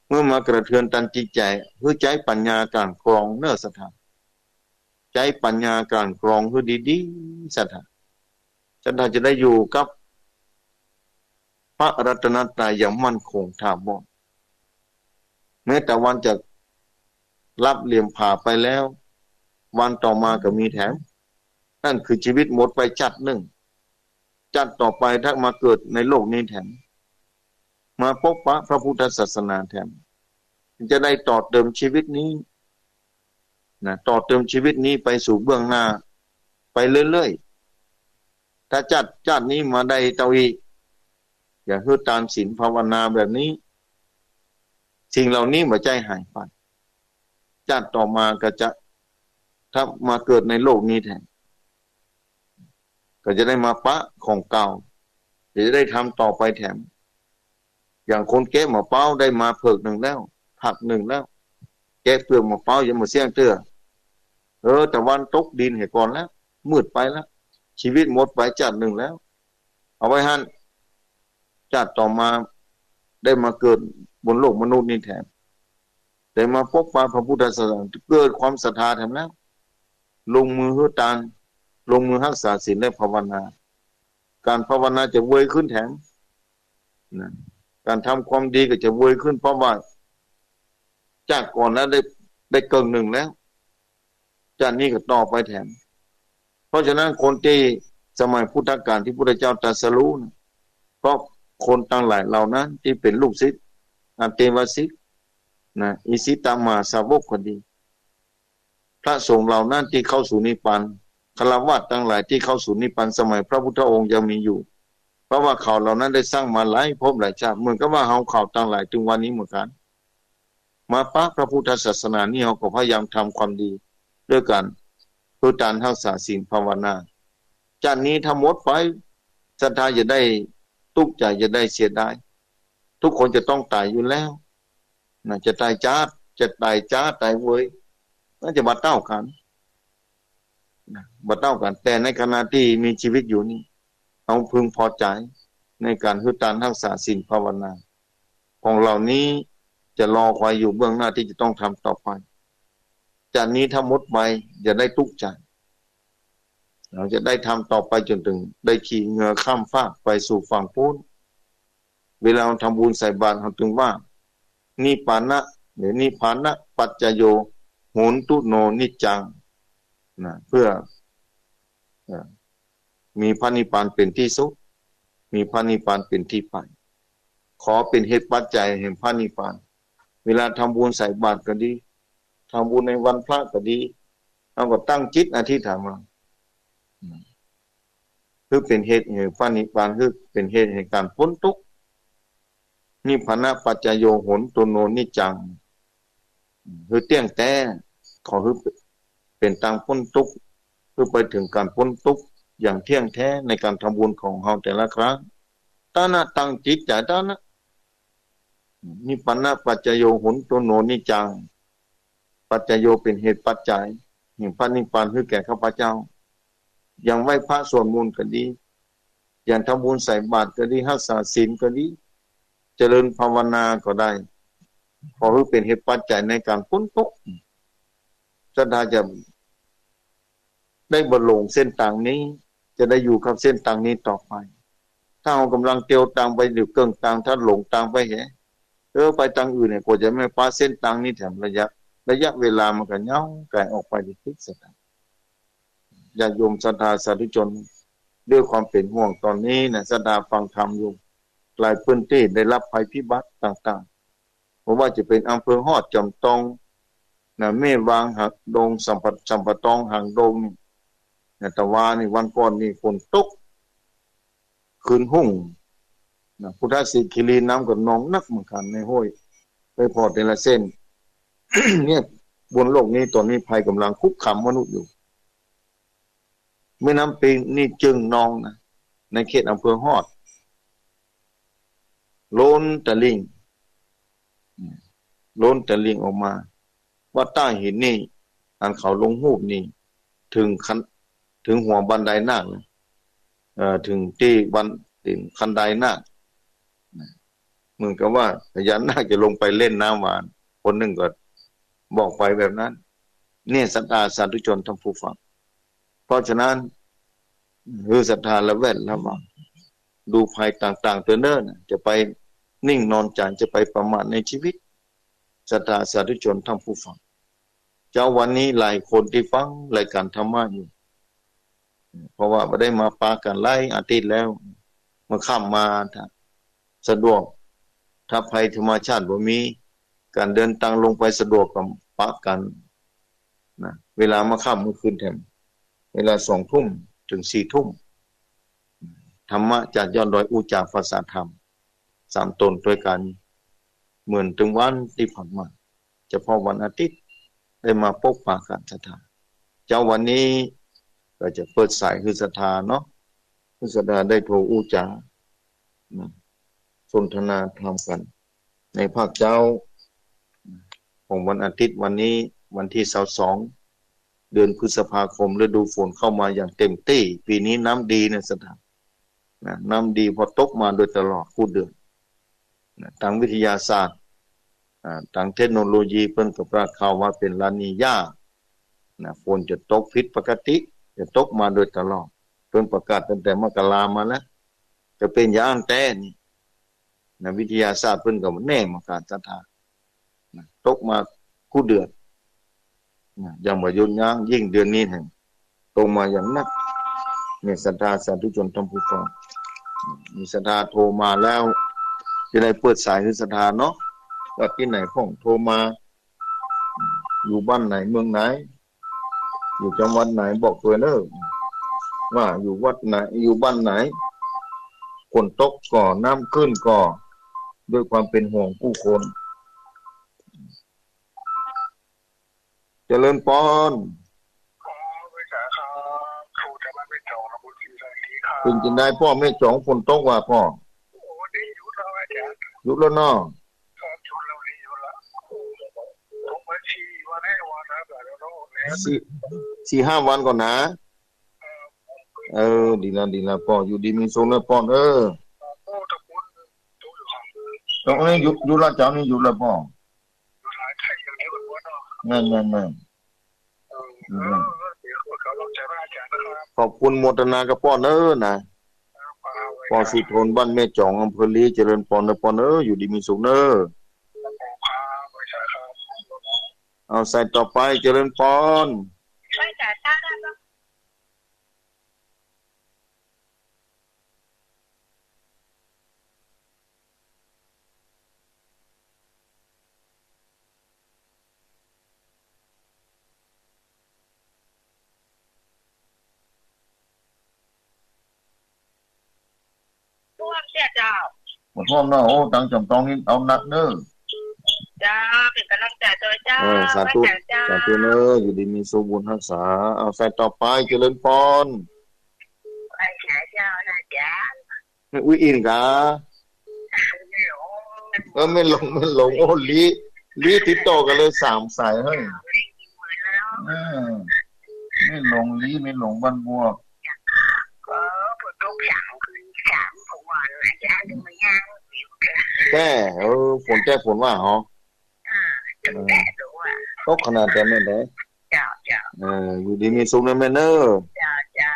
เมื่อมากระเทือนตันจิตใจเพื่อใช้ปัญญาการกรองเนื้อสถานใช้ปัญญาการกรองเพื่อดีๆสถานฉันจะได้อยู่กับพระรัตนตรัยอย่างมั่นคงถาวรแม้แต่วันจะรับเหลี่ยมผ่าไปแล้ววันต่อมาก็มีแถมนั่นคือชีวิตหมดไปจัดหนึ่งจัดต่อไปถ้ามาเกิดในโลกนี้แถมมาพบพระพุทธศาสนาแถมจะได้ต่อเติมชีวิตนี้นะต่อเติมชีวิตนี้ไปสู่เบื้องหน้าไปเรื่อยๆถ้าจัดนี้มาได้เตาอีอย่าคือตามศีลภาวนาแบบนี้สิ่งเหล่านี้มาใจหายไปจัดต่อมาก็จะถ้ามาเกิดในโลกนี้แทนก็จะได้มาปะของเก่าจะได้ทำต่อไปแถมอย่างคนเก็บมะพร้าวได้มาเพิกหนึ่งแล้วผักหนึ่งแล้วแกะเปลือกมะพร้าวยังมาเสี่ยงเตื้อแต่วันตกดินเหตุก่อนแล้วมืดไปแล้วชีวิตหมดไปจัดหนึ่งแล้วเอาไว้หันจัดต่อมาได้มาเกิดบนโลกมนุษย์นี่แถมได้มาพบพระพุทธศาสนาเกิดความศรัทธาแถมแล้วลงมือหือตานลงมือรักษาศีลและภาวนาการภาวนาจะเวยขึ้นแถมนะการทำความดีก็จะเวยขึ้นเพราะว่าจากก่อนแล้วได้เกินหนึ่งแล้วจากนี้ก็ต่อไปแถมเพราะฉะนั้นคนที่สมัยพุทธกาลที่พระพุทธเจ้าตรัสรู้นะเพราะคนต่างหลายเหล่านั้นที่เป็นลูกศิษย์อันเตวสิกนะอิสิตามาสาวกก็ดีพระสงฆ์เหล่านั้นที่เข้าสู่นิพพานฆราวาสทั้งหลายที่เข้าสู่นิพพานสมัยพระพุทธองค์ยังมีอยู่เพราะว่าเขาเหล่านั้นได้สร้างมาหลายภพหลายชาติเหมือนกับว่าเฮาเขาทั้งหลายถึงวันนี้เหมือนกันมาพระพุทธศาสนานี่เฮาก็พยายามทำความดีด้วยกันเพื่อการรักษาศีลภาวนาจากนี้ถ้าหมดไปศรัทธาจะได้ทุกข์ใจจะได้เสียดายทุกคนจะต้องตายอยู่แล้วนะจะตายจ้าจะตายจ้าตายเว้ยน่าจะบัดเต้ากันนะบัดเต้ากันแต่ในขณะที่มีชีวิตอยู่นี่เอาพึงพอใจในการคือการรักษาศีลภาวนาของเหล่านี้จะรอคอยอยู่เบื้องหน้าที่จะต้องทำต่อไปจากนี้ถ้าหมดไปจะได้ทุกข์ใจเราจะได้ทำต่อไปจนถึงได้ขี่เหงื่อข้ามฟากไปสู่ฝั่งพ้นเวลาเราทำบุญใส่บาตรเราถึงว่านิพพานะหรือนิพพานะปัจจโยโหนตุโนนิจจังนะเพื่อมีพระนิพพานเป็นที่สุดมีพระนิพพานเป็นที่ไปขอเป็นเหตุปัจจัยแห่งพระนิพพานเวลาทำบุญใส่บาตรก็ดีทำบุญในวันพระก็ดีเราก็ตั้งจิตอธิษฐานมาคือเป็นเหตุแห่งพระนิพพานคือเป็นเหตุแห่งการพ้นทุกข์นิพพานะปัจจโยโหนตุโนนิจจังคือเตี้ยงแต่ขอคือเป็นทางพ้นทุกข์คือไปถึงการพ้นทุกข์อย่างเที่ยงแท้ในการทำบุญของเราแต่ละครั้งตานะตั้งจิตใจตานะนิพพานะปัจจโยโหนตุโนนิจจังปัจจโยเป็นเหตุปัจจัยแห่งพระนิพพานคือแก่ข้าพเจ้าอย่างไหว้พระสวดมนต์ก็ดีอย่างทำบุญใส่บาตรก็ดีรักษาศีลก็ดีเจริญภาวนาก็ได้ขอให้เป็นเหตุปัจจัยในการพ้นทุกข์ศรัทธาจะได้บรรลุเส้นทางนี้จะได้อยู่กับเส้นทางนี้ต่อไปถ้าเรากำลังเตียวตามไปอยู่เกิงทางถ้าหลงทางไปไปทางอื่นเนี่ยกว่าจะไม่ป้าเส้นทางนี้แถมระยะ ระยะเวลามันก็ยาวไกลออกไปอีกสักญาติโยมศรัทธาสาธุชนด้วยความเป็นห่วงตอนนี้นะศรัทธาฟังธรรมอยู่หลายพื้นที่ได้รับภัยพิบัติต่างๆเพราะว่าจะเป็นอำเภอฮอดจอมตองนะแม่วางหักดงสัมปะตองหางดงนะตะวานี่วันก่อนนี่ฝนตกคืนหุ่งนะพุทธศิคิรีน้ำกับนองนักเหมือนกันในห้วยไปพอแต่ละเส้น เนี่ยบนโลกนี้ตอนนี้ภัยกำลังคุกคามมนุษย์อยู่แม่น้ำปิงนี่จึงนองนะในเขตอำเภอฮอดล้นตะลิ่งออกมาว่าใต้หินนี่อันเขาลงหูบนี่ถึงหัวบันไดนาคถึงที่ถึงคันไดนาคเหมือนกับว่าพญานาคจะลงไปเล่นน้ำหวานคนหนึ่งก็บอกไปแบบนั้นเนี่ยศรัทธาสาธุชนทั้งผู้ฟังเพราะฉะนั้นคือศรัทธาละแวดระวังดูภัยต่างๆเตือนเนิ่นจะไปนิ่งนอนใจจะไปประมาทในชีวิตศรัทธาสาธุชนทั้งผู้ฟังเจ้าวันนี้หลายคนที่ฟังรายการธรรมะอยู่เพราะว่าไม่ได้มาปากันไล่อาทิตย์แล้วมาข้ามมาสะดวกถ้าภัยธรรมชาติบ่มีการเดินทางลงไปสะดวกกับปะกันนะเวลามาข้ามเมื่อคืนแถมเวลา20 ทุ่มถึง4 ทุ่มธรรมะจากยอดดอยอุจาภาษาธรรม3 ตนด้วยกันเหมือนถึงวันที่ผ่านมาเฉพาะวันอาทิตย์ได้มาพบปะกันศรัทธาเจ้าวันนี้ก็จะเปิดสายคือศรัทธาเนาะคือศรัทธาได้โทรอุจาสนทนาธรรมกันในภาคเจ้าของวันอาทิตย์วันนี้วันที่22 เดือนพฤษภาคมฤดูฝนเข้ามาอย่างเต็มที่ปีนี้น้ำดีนะศรัทธาน้ำดีพอตกมาโดยตลอดคู่เดือนทางวิทยาศาสตร์ทางเทคโนโลยีเพิ่นก็ประกาศข่าวว่าเป็นลานีญาฝนจะตกผิดปกติจะตกมาโดยตลอดเพิ่นประกาศตั้งแต่มกรามาแล้วจะเป็นอย่างแต่นี่วิทยาศาสตร์เพิ่นก็แน่มาการศรัทธาตกมาคู่เดือนยังบ่หยุดยั้งยิ่งเดือนนี้แห่งตกมาอย่างหนักเนี่ยศรัทธาสาธุชนทั้งผู้ฟังมีศรัทธาโทรมาแล้วจะได้เปิดสายคือศรัทธาเนาะว่าที่ไหนพ่องโทรมาอยู่บ้านไหนเมืองไหนอยู่จังหวัดไหนบอกตัวเด้อว่าอยู่วัดไหนอยู่บ้านไหนฝนตกก่อน้ำขึ้นก่อด้วยความเป็นห่วงผู้คนเจริญพรคุณจะได้พ่อไม่จองฝนตกว่าพ่อยุบแล้วเนาะ4-5 วันก่อนนะดีละพ่ออยู่ดีมีสุขนะพ่อตรงนี้อยู่ละเจ้านี่อยู่ละพ่อนั่นขอบคุณโมทนากับพ่อนะพ่อสุทนบ้านแม่จองอำเภอลีเจริญพรนะพ่ออยู่ดีมีสุขเอาใส่ต่อไปเจริญพรหมดพร้อมเนาะโอ้ตังจำตองนี่เอาหนักเด้อจ้าเป็นกำลังใจตัวจ้าสาธุอยู่ดีมีสุขบุญรักษาเอาใส่ต่อไปเจริญพรไปหาเจ้านะจ๊ะไม่อุ้ยอินกะไม่ลงโอ้ลีติดต่อกันเลย3 สายเฮ้ยไม่ลงลีไม่ลงบ้านบัวก็ฝนตก3 ผมว่าอาจารย์ถึงมาย่างแต่ฝนว่าเหรอตกขนาดแต่ไม่ได้เจ้าอยู่ดีมีสุขนะแม่เจ้า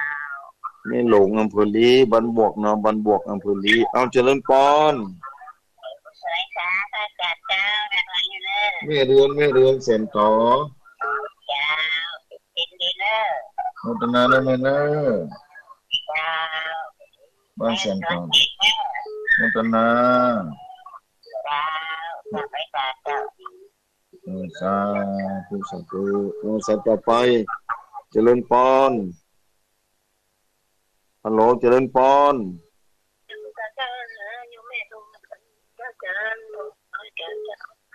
ไม่หลงอำเภอลีบ้านบวกเนาะบ้านบวกอำเภอลีเอาเจริญพร แม่เรือนเส้นต่อเจ้าเป็นดีเนอร์โมตนาแล้วแม่เนอเจ้าบ้านเส้นสต่อวัสดีเนอร์โมตนาเจ้าจะไปตาเจ้าสาธุสาธุสัตว์ต่อไปเจริญพรฮัลโหลเจริญพร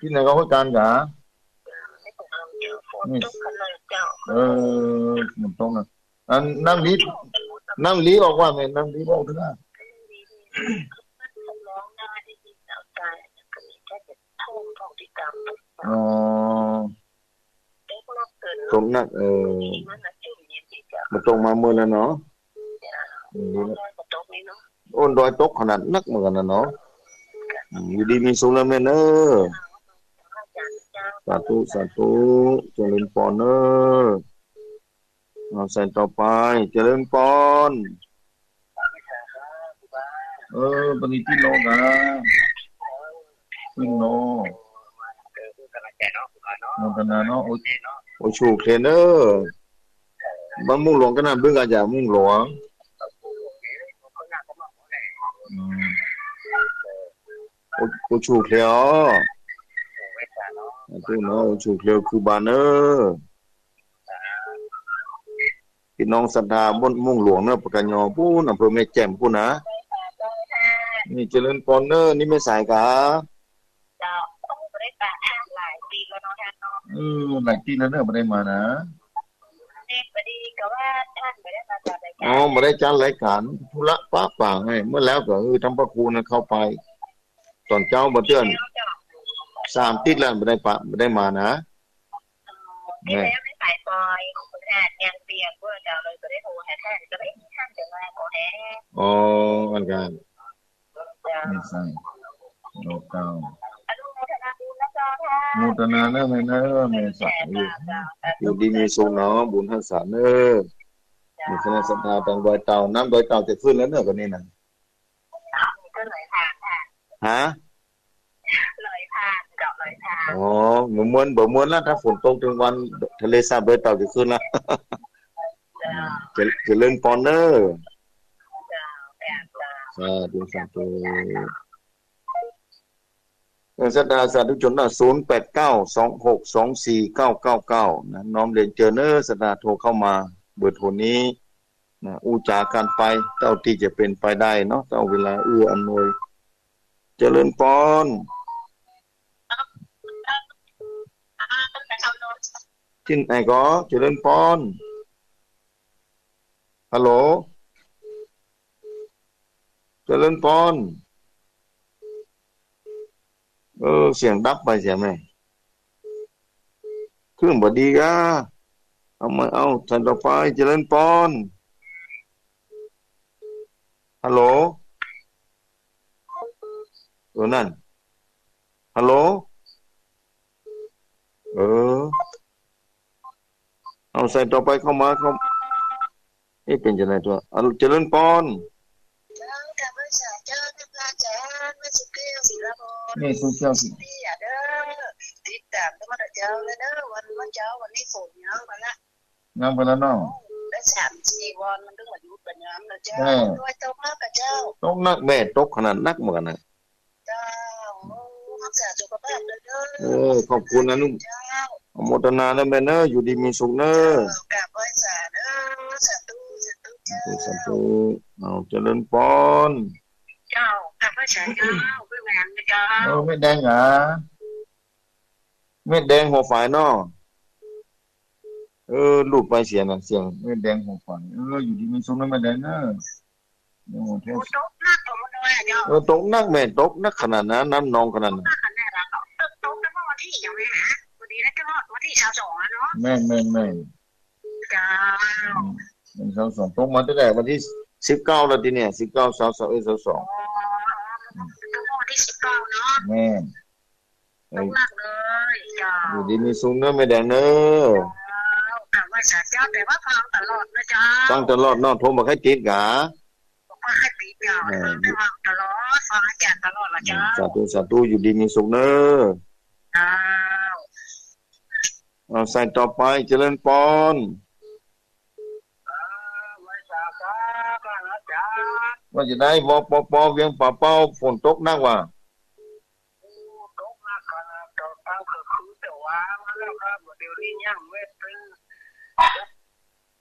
ที่ไหนเขาการกะนี่มันตรงนะอันนั่งลีบอกว่าไงนั่งลีบอกถึงอ่ะอ๋อตรงนักมันตรงมาเมื่อแล้วเนาะโอนดอยตกขนาดนักเหมือนกันนะเนาะอยู่ดีมีสุขแล้วแม่เนอสาธุสาธุเจริญพรเนอเอาใส่ต่อไปเจริญพรปณิทิโนกะขึ้นโนมนตนาเนาะโอชูเคเนอร์บ้านมุ่งหลวงก็น่าเบื่อกันจากมุ่งหลวงโอชูเคลียวตู้เนาะโอชูเคลียวคือบานเนอร์พี่น้องศรัทธาบนมุ่งหลวงเนอะปกญอผู้อำเภอแม่แจ่มผู้นะนี่เจริญพรเนอร์นี่ไม่สายกะหลายปีแล้วเนอะไม่ได้มานะไม่ได้จัดรายการธุระป่าให้เมื่อแล้วก็ทำพระครูนะเข้าไปตอนเจ้าบ่เตือน3 ติดแล้วไม่ได้มานะไม่ไปปอยแทนยังเปียกเพื่อจะเลยก็ได้โทรหาแทนก็ได้ท่านจะมาขอแฮอันกันไม่ใช่โลกเก่ามุตนาเนอะแม่เนอะแม่สักอยู่ดีมีสุขเนาะบุญทักษะเนอะมีคณะศรัทธาต่างดอยเต่าน้ำดอยเต่าจะขึ้นแล้วเนอะกันนี้นะก็เลยทางค่ะฮะเลยทางเจาะเลยทางบ่ม้วนแล้วถ้าฝนตกถึงวันทะเลสาบดอยเต่าจะขึ้นแล้วจะเล่นปอนเนอร์สาธุศรัทธาสาธุชนนะ0892624999นะน้อมเรียนเจอเนอศรัทธาโทรเข้ามาเบอร์โทรนี้นะอุจาการไปเท่าที่จะเป็นไปได้เนาะเท่าเวลาอำนวยเจริญพรที่ไหนก็เจริญพรฮัลโหลเจริญพรเสียงดับไปเสียไหมเครื่องบดีกะเอาท่านต่อไปเจริญพรฮัลโหลนั่นฮัลโหลเอาใส่ต่อไปเข้ามาเป็นจะไหนตัวเจริญพรนี่สุเจ้าสิติดตามมาเจ้าเลยเด้อวันเจ้าวันนี้ฝนเยอะมาละงามไปแล้วเนาะแล้ว3-4 วันมันต้องมาอยู่กันน้ำนะเจ้าด้วยตกนักกับเจ้าตกนักแม่ตกขนาดนักเหมือนกันนะเจ้ารักษาสุขภาพเลยเด้อขอบคุณนะนุ่มโมทนานะแม่เนออยู่ดีมีสุขเนอกราบไหว้สาเด้อสาธุสาธุเอาเจริญพรเจ้ากราบไหว้สาเจ้าไม่แหวนเจ้าไม่แดงหรอไม่แดงหัวฝ่ายเนาะลูกไปเสียงไม่แดงหัวฝ่ายอยู่ดีมีสุขนะแม่แดงเนอตกนักผมด้วยเจ้าตกนักแม่ตกนักขนาดนั้นน้ำนองขนาดนั้นตกแล้ววันที่ยังไม่หาวันนี้แล้วก็วันที่22เนาะแม่เจ้าวัน22ตกมาตั้งแต่วันที่19แล้วทีเนี่ย19 2222วันที่19เนาะแม่ตกนักเลยเจ้าอยู่ดีมีสุขนะแม่แดงเนอว่าเจ้าแต่ว่าฟังตลอดนะเจ้าฟังตลอดเนาะโทรมาให้ติดกะให้ติดเจ้าฟังตลอดฟังอาจารย์ตลอดละเจ้าสาธุอยู่ดีมีสุขเนอ เอาใส่ต่อไปเจริญพรไม่ทราบครับอาจารย์ว่าจะได้วปปเวียงป่าเป้าฝนตกนักว่าตกมาขนาดต่อตั้งก็คือแต่ว่ามาแล้วครับเดี๋ยวนี้ยังไม่เป็น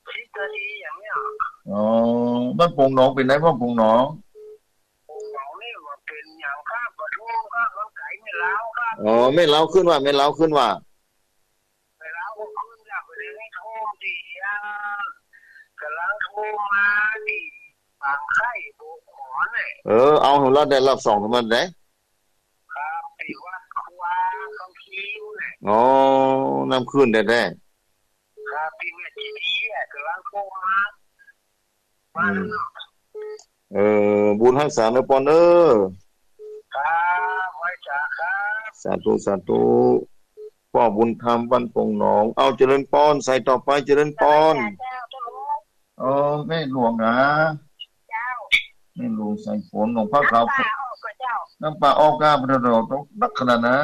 ที่ตัวนี้อย่างเนี้ยอ๋อบ้านโป่งหนองเป็นไหนบ้านโป่งหนองเราเนี่ยว่าเป็นอย่างข้าปะทูข้าข้าวไก่ไม่เล้าครับอ๋อไม่เล้าขึ้นว่าไม่เล้าขึ้นว่าไม่เล้าก็ขึ้นจากประเด็นให้โทษดีกำลังโทรมาดีบางไข่บุกหอเนี่ยเอาของเราได้รับสองทำไมได้ครับไอ้ว่าควาเขาคิ้วเนี่ยอ๋อน้ำขึ้นได้ครับพี่แม่ทีนี้กำลังโทรมาบุญรักษาเนปอนครับไว้จ้าครับสาธุสาธุพ่อบุญธรรมบ้านโป่งหนองเอาเจริญพรใส่ต่อไปเจริญพรอ๋อแม่หลวงนะแม่หลวงใส่ฝนหลวงพ่อเขาน้ำปลาออกกาพระเราต้องนักขนาดนะ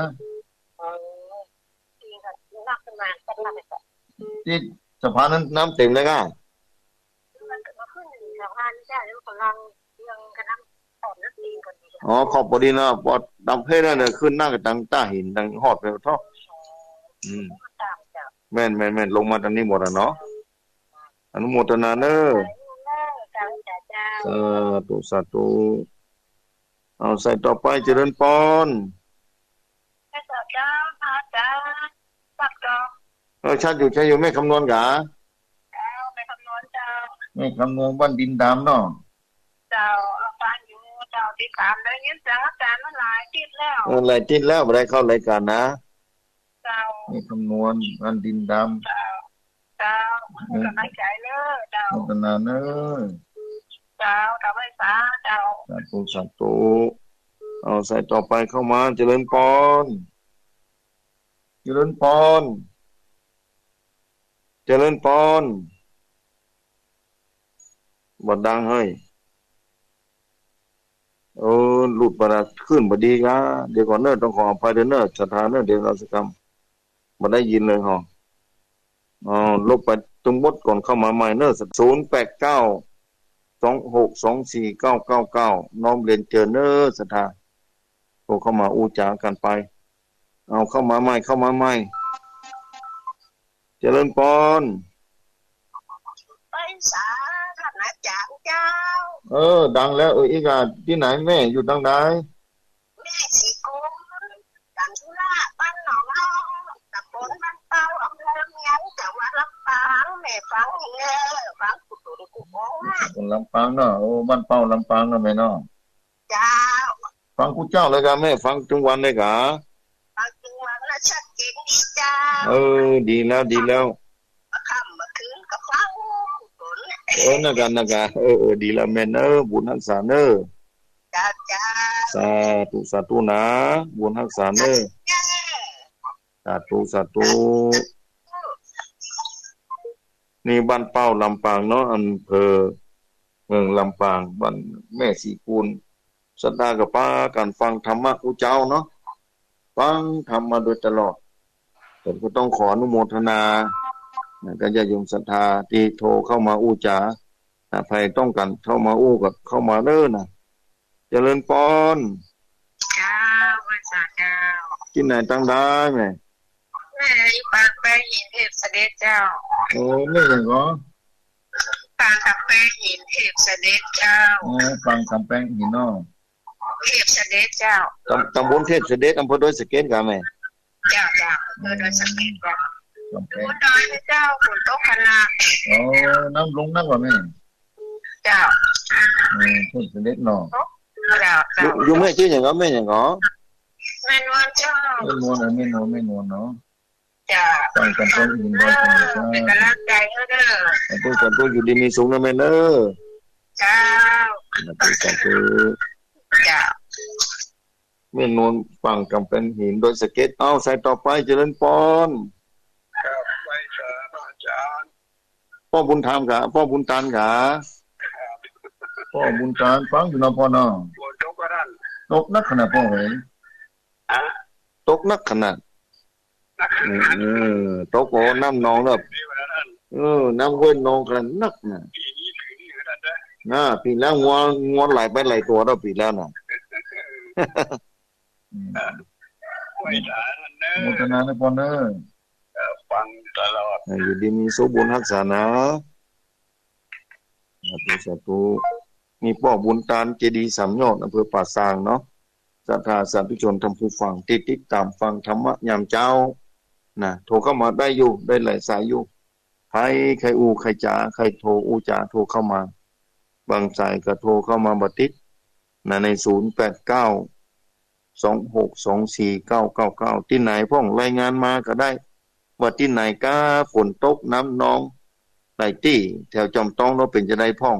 ที่สะพานนั้นน้ำเต็มเลยก้าอ๋อขอบพอดีนะปอดดำเพศนั่นน่ะขึ้นหน้ากับตังต้าหินตังหอดไปท่อแม่นลงมาตอนนี้หมดอ่ะเนาะอนุโมทนาเนอะสาธุเอาใส่ต่อไปเจริญพรชัดอยู่ไม่คำนวณกะไม่คำนวณบ้านดินดำเนาะเจ้าฟังอยู่เจ้าติดตามได้ยินเสียงอาจารย์มาหลายทิศแล้วหลายทิศแล้วบ่ได้เข้ารายการนะเจ้าไม่คำนวณบ้านดินดำเจ้ากำลังใจเลยเจ้าพัฒนาเนอะเจ้าทำให้สาเจ้าสาธุเอาใส่ต่อไปเข้ามาเจริญพรเจริญพรบ่ดังเฮ้ยหลุดประขึ้นบ่ดีกะเดี๋ยวก่อนเนอะต้องขออภัยเด้อเนอะศรัทธาเนอะเดี๋ยวเราสักคำบ่ได้ยินเลยฮะลบไปตรงบทก่อนเข้ามาใหม่เนอะ0892624999น้อมเรียนเจอเนอะศรัทธาโทรเข้ามาอู้จากันไปเอาเข้ามาใหม่เจริญพรไปสาท่านอาจารย์เจ้าดังแล้วอีกอ่ะที่ไหนแม่อยู่ทางใดแม่สิกุมจันทุราบ้านหนองน้องตำบลบ้านเป้าอำเภอเมียงจังหวัดลำปางแม่ฟังเงี้ยฟังกุศลกุโมลำปางเนาะบ้านเป้าลำปางเนาะแม่เนาะเจ้าฟังกูเจ้าเลยกะแม่ฟังทุกวันเลยกะฟังทุกวันแล้วชัดเจนดีเจ้าดีแล้วค่ำเมื่อคืนก็ฟังนั่นกันดีแล้วแม่เนอะบุญรักษาเนอะจ้าสาธุนะบุญรักษาเนอะสาธุนี่บ้านเป้าลำปางเนาะอำเภอเมืองลำปางบ้านแม่สีกูลสัตดากับป้าการฟังธรรมะกูเจ้าเนาะฟังธรรมมาโดยตลอดแต่ก็ต้องขออนุโมทนาก็ญาติโยมศรัทธาที่โทรเข้ามาอู้จ๋าใครต้องการเข้ามาอู้กับเข้ามาเด้อนะเจริญพรเจ้าพระเจ้าที่ไหนตั้งได้แม่อยู่ปางแปหินเทพเสด็จเจ้าไม่อย่างก็ปางคำแปหินเทพเสด็จเจ้าปางคำแปหินเนาะเทพเสด็จเจ้าตำบลเทพเสด็จอำเภอดอยสะเก็ดกันแม่เจ้าอำเภอดอยสะเก็ดจ้ะดูดอยเจ้าฝนตกขนาดน้ำลงนักกว่าแม่เจ้าเทพเสด็จเนาะอยู่แม่ชื่ออย่างก็แม่อย่างก็แม่นวลเจ้าแม่นวลเนาะจ้าตั้งกันเป็นหินได้เป็นกำลังใจเด้อสาธุอยู่ดีมีสุขนะแม่เนอะเจ้าสาธุจ้าแม่นวลฟังกำเป็นหินโดยสะเก็ดเอาใส่ต่อไปเจริญพรครับไว้เชิญอาจารย์พ่อบุญธรรมกะพ่อบุญตานกะพ่อบุญตานฟังอยู่นะพ่อเนาะตกกระนั้นตกนักขนาดพ่อเห็นตกนักขนาด ตกโอ้น้ำนองแล้วน้ำเว้นนองกันนักนะปีแล้วงัวไหลไปไหลตัวแล้วปีแล้วน่ะไม่ฐานเนอโมทนาในพรเนอฟังตลอดอยู่ดีมีสมบูรณ์รักษานะสาธุมีป้อบุญตานเจดีย์สามยอดอำเภอป่าซางเนาะศรัทธาสาธุชนทำผู้ฟังติดตามฟังธรรมะยามเช้านะโทรเข้ามาได้อยู่ได้หลายสายอยู่ใครอูใครจ๋าใครโทรอูจ๋าโทรเข้ามาบางสายก็โทรเข้ามาบัดติดนะใน089262499ที่ไหนพ่องรายงานมาก็ได้ว่าที่ไหนก็ฝนตกน้ำนองไหลตี้แถวจอมต้องเราเป็นจะได้พ่อง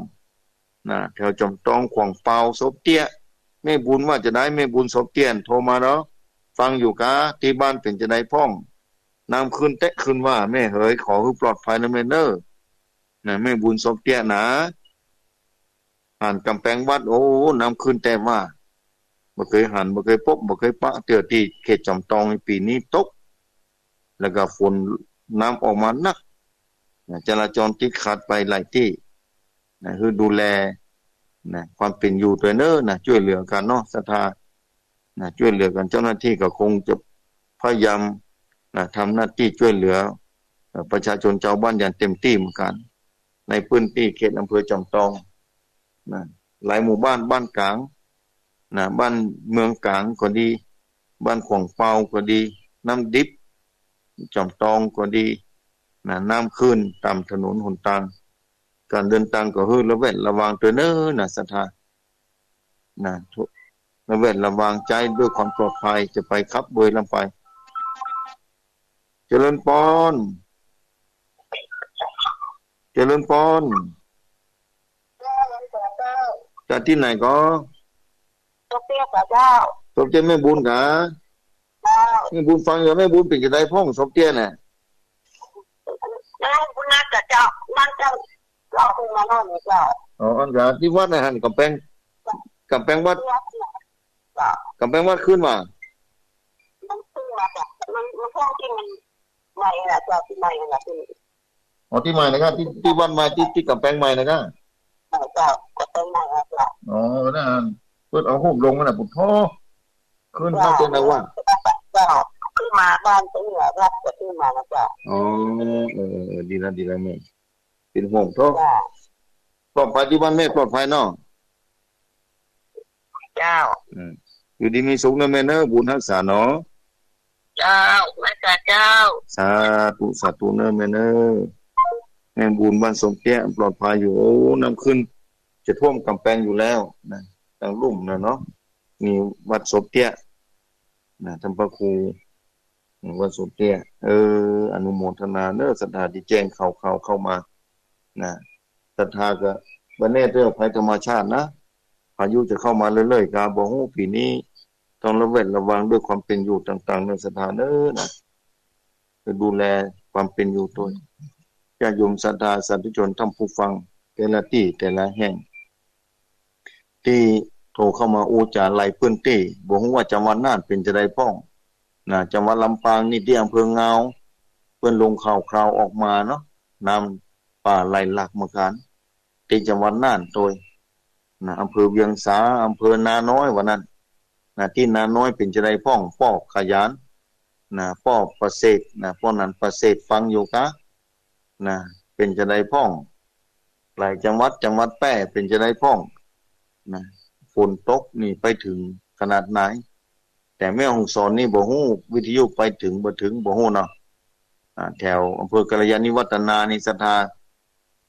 นะแถวจอมต้องขวางเปาศพเตี้ยแม่บุญว่าจะได้แม่บุญศพเตี้ยนโทรมาเนาะฟังอยู่กะที่บ้านเป็นจะได้พ่องน้ำขึ้นเตะขึ้นว่าแม่เอ๋ยขอให้ปลอดภัยนะแม่เนอนะแม่บุญศพเตี้ยนะหันกำแพงวัดโอ้น้ำขึ้นแต่ว่าบ่เคยหันบ่เคยพบบ่เคยปะเตือที่เขตจอมตองในปีนี้ตกแล้วก็ฝนน้ำออกมานักจราจรติดขัดไปหลายที่นะคือดูแลนะความเป็นอยู่ตัวเนอนะช่วยเหลือกันเนาะศรัทธานะช่วยเหลือกันเจ้าหน้าที่ก็คงจะพยายามนะทำหน้าที่ช่วยเหลือประชาชนชาวบ้านอย่างเต็มที่เหมือนกันในพื้นที่เขตอำเภอจอมตองนะหลายหมู่บ้านบ้านกลางนะบ้านเมืองกลางก็ดีบ้านขวางเปาก็ดีน้ำดิบจอมตองก็ดีนะน้ำขึ้นตามถนนหนทางการเดินทางก็คือระแวดระวังตัวเน้อนะศรัทธานะระแวดระวังใจด้วยความปลอดภัยจะไปขับเบยลำไปเจริญพรจากที่ไหนก็ตกเตี้ยกับเจ้าศพเตี้ยแม่บุญกะแม่บุญฟังอยู่แม่บุญเป็นจะได้พ่องศพเตี้ยน่ะแม่บุญนักกับเจ้านั่นเจ้าเราคงมาโน่นนี่เจ้าอันกะที่วัดน่ะหั่นกำแพงวัดกำแพงวัดขึ้นมามันขึ้นมาแบบมันพวกที่มันใหม่น่ะเจ้าที่ใหม่น่ะที่ใหม่นะครับที่วัดใหม่ที่กำแพงใหม่นะครับเจ้าก็ต้องมาแล้วเจ้านั่นเพิ่นเอารูปลงนั่นน่ะพุทโธขึ้นมาจังได๋วะเจ้าขึ้นมาบ้านตึ้งน่ะรับก็ขึ้นมานะเจ้าดีแล้วแม่เป็นห่วงโธปลอดภัยที่บ้านแม่ปลอดภัยเนาะเจ้าอยู่ดีมีสุขนะแม่เนาะบุญรักษาเนาะเจ้าแม่เจ้าสาธุเนาะแม่เนาะแม่บุญบ้านสมเตี้ยปลอดภัยอยู่โอ้น้ำขึ้นจะท่วมกำแพงอยู่แล้วนะตั้งลุ่มนะเนาะมีวัดสมเตี้ยนะท่านพระครูวัดสมเตี้ยอนุโมทนาเด้อศรัทธาที่แจ้งเข้ามานะศรัทธาก็บ่แน่เรื่องภัยธรรมชาตินะพายุจะเข้ามาเรื่อยๆก็บ่ฮู้ปีนี้ต้องระแวดระวังด้วยความเป็นอยู่ต่างๆในสถานนะจะดูแลความเป็นอยู่ตัวญาติโยมศรัทธาสาธุชนท่านผู้ฟังแต่ละที่แต่ละแห่งที่โทรเข้ามาโอจาหลายพื้นที่บ่ฮู้ว่าจังหวัดน่านเป็นจะได้พ้องนะจังหวัดลำปางนี่ที่อำเภอเงาเพิ่นลงข่าวคราวออกมาเนาะน้ำป่าไหลหลากมากันที่จังหวัดน่านโดยนะอำเภอเวียงสาอำเภอนาน้อยว่านั้นนะที่นาน้อยเป็นจะได้พ้องป้อขยันนะป้อประเสริฐนะป้อนั้นประเสริฐฟังอยู่กะนะเป็นจะได้พ้องหลายจังหวัดแป้เป็นจะได้พ้องนะฝนตกนี่ไปถึงขนาดไหนแต่แม่ฮ่องสอนนี่บ่ฮู้วิทยุไปถึงบ่ฮู้เนาะแถวอำเภอกัลยาณิวัฒนานี่ศรัทธา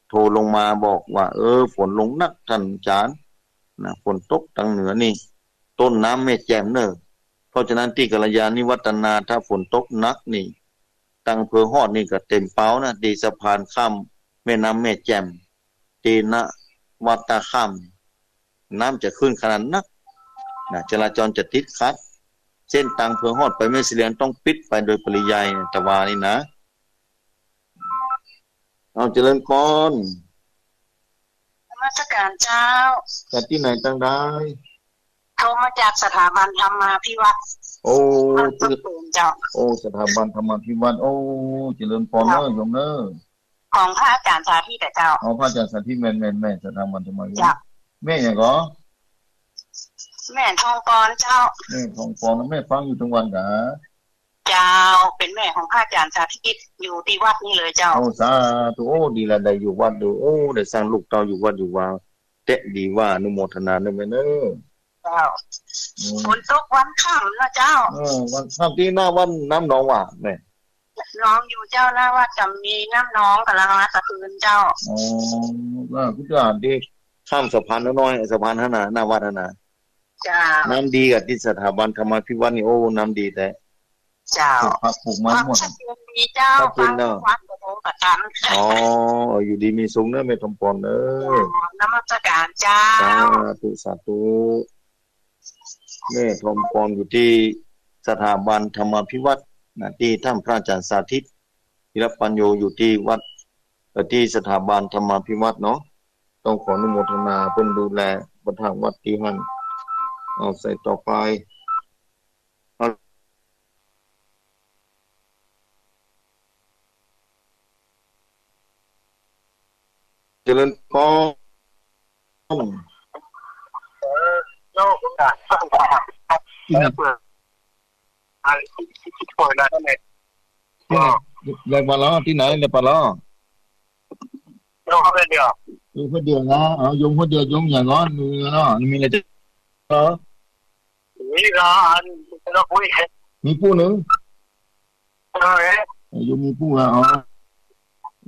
โทรลงมาบอกว่าฝนลงนักท่านอาจารย์นะฝนตกทางเหนือนี่ต้นน้ำแม่แจ่มเน้อเพราะฉะนั้นที่กัลยาณิวัฒนาถ้าฝนตกหนักนี่ตั้งอำเภอฮอดนี่ก็เต็มเป้านะดีสะพานข้ามแม่น้ำแม่แจ่มตีนะวัดตาข้ามน้ำจะขึ้นขนาดนักนะจราจรจะติดขัดเส้นทางอำเภอฮอดไปแม่เสลียงต้องปิดไปโดยปริยายตะวานี่นะเอาเจริญพรนมัสการเจ้าจากที่ไหนตั้งได้โทรมาจากสถาบันธรรมาภิวัตน์ โอ้มันต้องเปเจ้าโอ้สถาบันธรรมาภิวัตน์โอ้เจริญพรเด้อโยมเด้อของพระอาจารย์สาธิตเจ้าเอาพระอาจารย์สาธิตแม่สถาบันธรรมาภิวัตน์แม่หยังก็แม่ทองปอนเจ้าแม่ทองปอนแม่ฟังอยู่ทุกวันกะเจ้าเป็นแม่ของพระอาจารย์สาธิตอยู่ที่วัดนี่เลยเจ้าโอ้สาธุโอ้ดีละได้อยู่วัดดูโอ้ได้สร้างลูกเต้าอยู่วัดอยู่ว่าเตะดีว่าอนุโมทนาด้วยแม่เด้อเจ้าฝนตกวันค่ำนะเจ้าวันค่ำที่หน้าวัดน้ำหนองว่าแม่น้องอยู่เจ้าหน้าวัดจะมีน้ำน้องกำลังมาตะคืนเจ้าอ๋อแล้วคุณอ่านที่ข้ามสะพานน้อยสะพานหน้าวัดน่ะจ้าน้ำดีกับที่สถาบันธรรมาภิวัตน์นี่โอ้น้ำดีแต่เจ้าพักปลูกไม้หมดมีเจ้าฟังวัดประจำอ๋ออยู่ดีมีสูงเด้อแม่ทองปอนเด้อนมัสการเจ้าสาธุแม่ทองปอนอยู่ที่สถาบันธรรมาภิวัตน์ที่ถ้ำพระอาจารย์สาธิตธีรปัญโยอยู่ที่วัดที่สถาบันธรรมาภิวัตน์เนาะต้องขออนุโมทนาเพิ่นดูแลประธานวัดที่หั่นเอาใส่ต่อไปเจริญพรโลกอ่ะที่ไหนที่ป่วยแล้วเนี่ยเลยปลาที่ไหนเลยปลาโยมคนเดียวคนเดียวนะโยมคนเดียวโยมอย่างนั้นเนาะมีอะไรจะมีร้านเราคุยมีผู้หนึ่งโยมมีผู้อ๋อ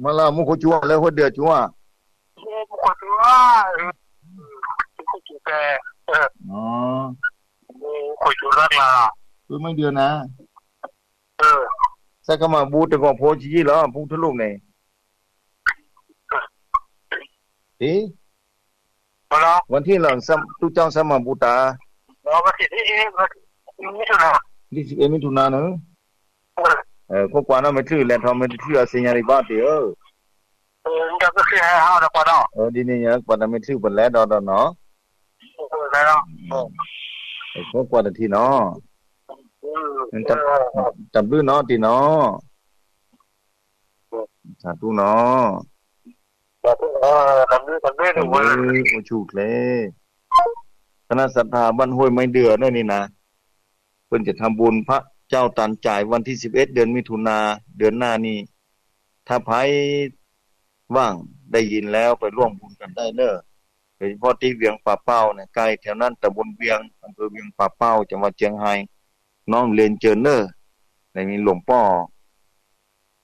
มาละมุขจั่วแล้วคนเดียวจั่วมุขจั่วอ๋อคุยจุรักล่ะคือไม่เดียวนะสักมาบูตก็โพชีแล้วพุทธลูกนี่วันที่หลังตุเจ้าสมบูตาวันที่มิถุนา21มิถุนาเนอะก็กว่านั้นไม่ถือแลนทอมไม่ถืออาเซียนริบาเดียวก็คือให้เอาแล้วก็เนาะดีนี่เนี่ยกว่านั้นไม่ถือเป็นแล้วดอเนาะแล้วก็กว่าที่เนาะจำด้วยเนาะที่เนาะสาธุเนาะจำด้วยดูว่าโอ้ชูกเลยคณะศรัทธาบ้านห้วยไม้เดือเนี่ยนี่นะเพิ่นจะทำบุญพระเจ้าตันจ่ายวันที่11เดือนมิถุนาเดือนหน้านี้ถ้าไผว่างได้ยินแล้วไปร่วมบุญกันได้เด้อโดยเฉพาะที่เวียงป่าเป้าเนี่ยใกล้แถวนั้นตำบลเวียงอำเภอเวียงป่าเป้าจังหวัดเชียงรายน้องเรียนเจอเนอร์ในมีหลวงพ่อ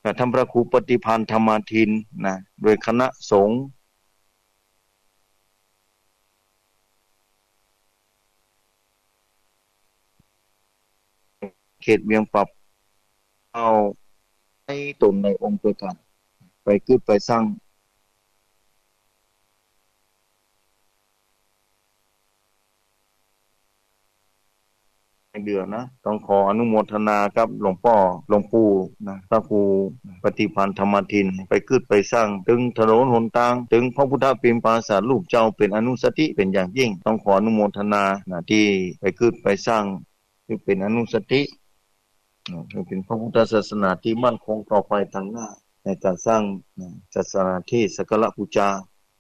ท่านพระครูปฏิพันธ์ธรรมาทินนะโดยคณะสงฆ์เขตเวียงป่าเป้าให้ตนในองค์ประกันไปขึ้นไปสร้างเดือนนะต้องขออนุโมทนาครับหลวงพ่อหลวงปู่นะพระครูปฏิพันธ์ธรรมทินไปขึ้นไปสร้างถึงถนนหนทางถึงพระพุทธปิ่นปราสาทรูปเจ้าเป็นอนุสติเป็นอย่างยิ่งต้องขออนุโมทนานะที่ไปขึ้นไปสร้างที่เป็นอนุสติเป็นพระพุทธศาสนาที่มั่นคงต่อไปทางหน้าในการสร้างศาสนาที่สักการะบูชา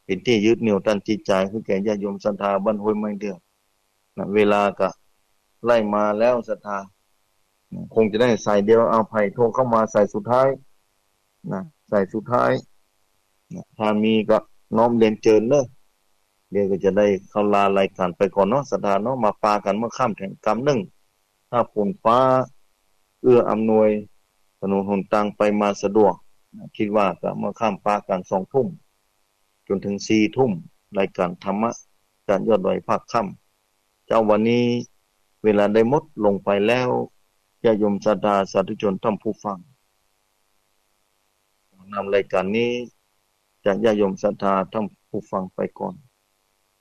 เป็นที่ยึดเหนี่ยวตั้งจิตใจคือแก่ญาติโยมศรัทธาบ้านห้วยไม้เดือนะเวลาก็ไล่มาแล้วศรัทธาคงจะได้ใส่เดียวเอาไผ่โทรเข้ามาใส่สุดท้ายนะใส่สุดท้ายถ้ามีก็น้อมเรียนเจิญเนอะเดี๋ยวก็จะได้เข้าลารายการไปก่อนเนาะศรัทธาเนาะมาปากันเมื่อค่ำแห่งกรรมหนึ่งถ้าฝนฟ้าเอื้ออำนวยถนนหนทางไปมาสะดวกคิดว่าก็เมื่อค่ำปากัน2 ทุ่มจนถึง4 ทุ่มรายการธรรมะการยอดดอยภาคค่ำเจ้าวันนี้เวลาได้หมดลงไปแล้วญาติโยมศรัทธาสาธุชนท่านผู้ฟังนำรายการนี้จากญาติโยมศรัทธาท่านผู้ฟังไปก่อน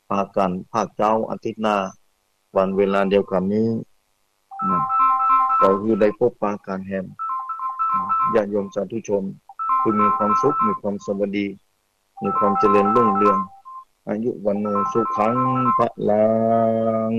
พากันภาคเจ้าอาทิตย์หน้าวันเวลาเดียวกันนี้ก็คือได้พบปะกันแฮมญาติโยมสาธุชนคือมีความสุขมีความสวัสดีมีความเจริญรุ่งเรืองอายุวันโนสุขังพลัง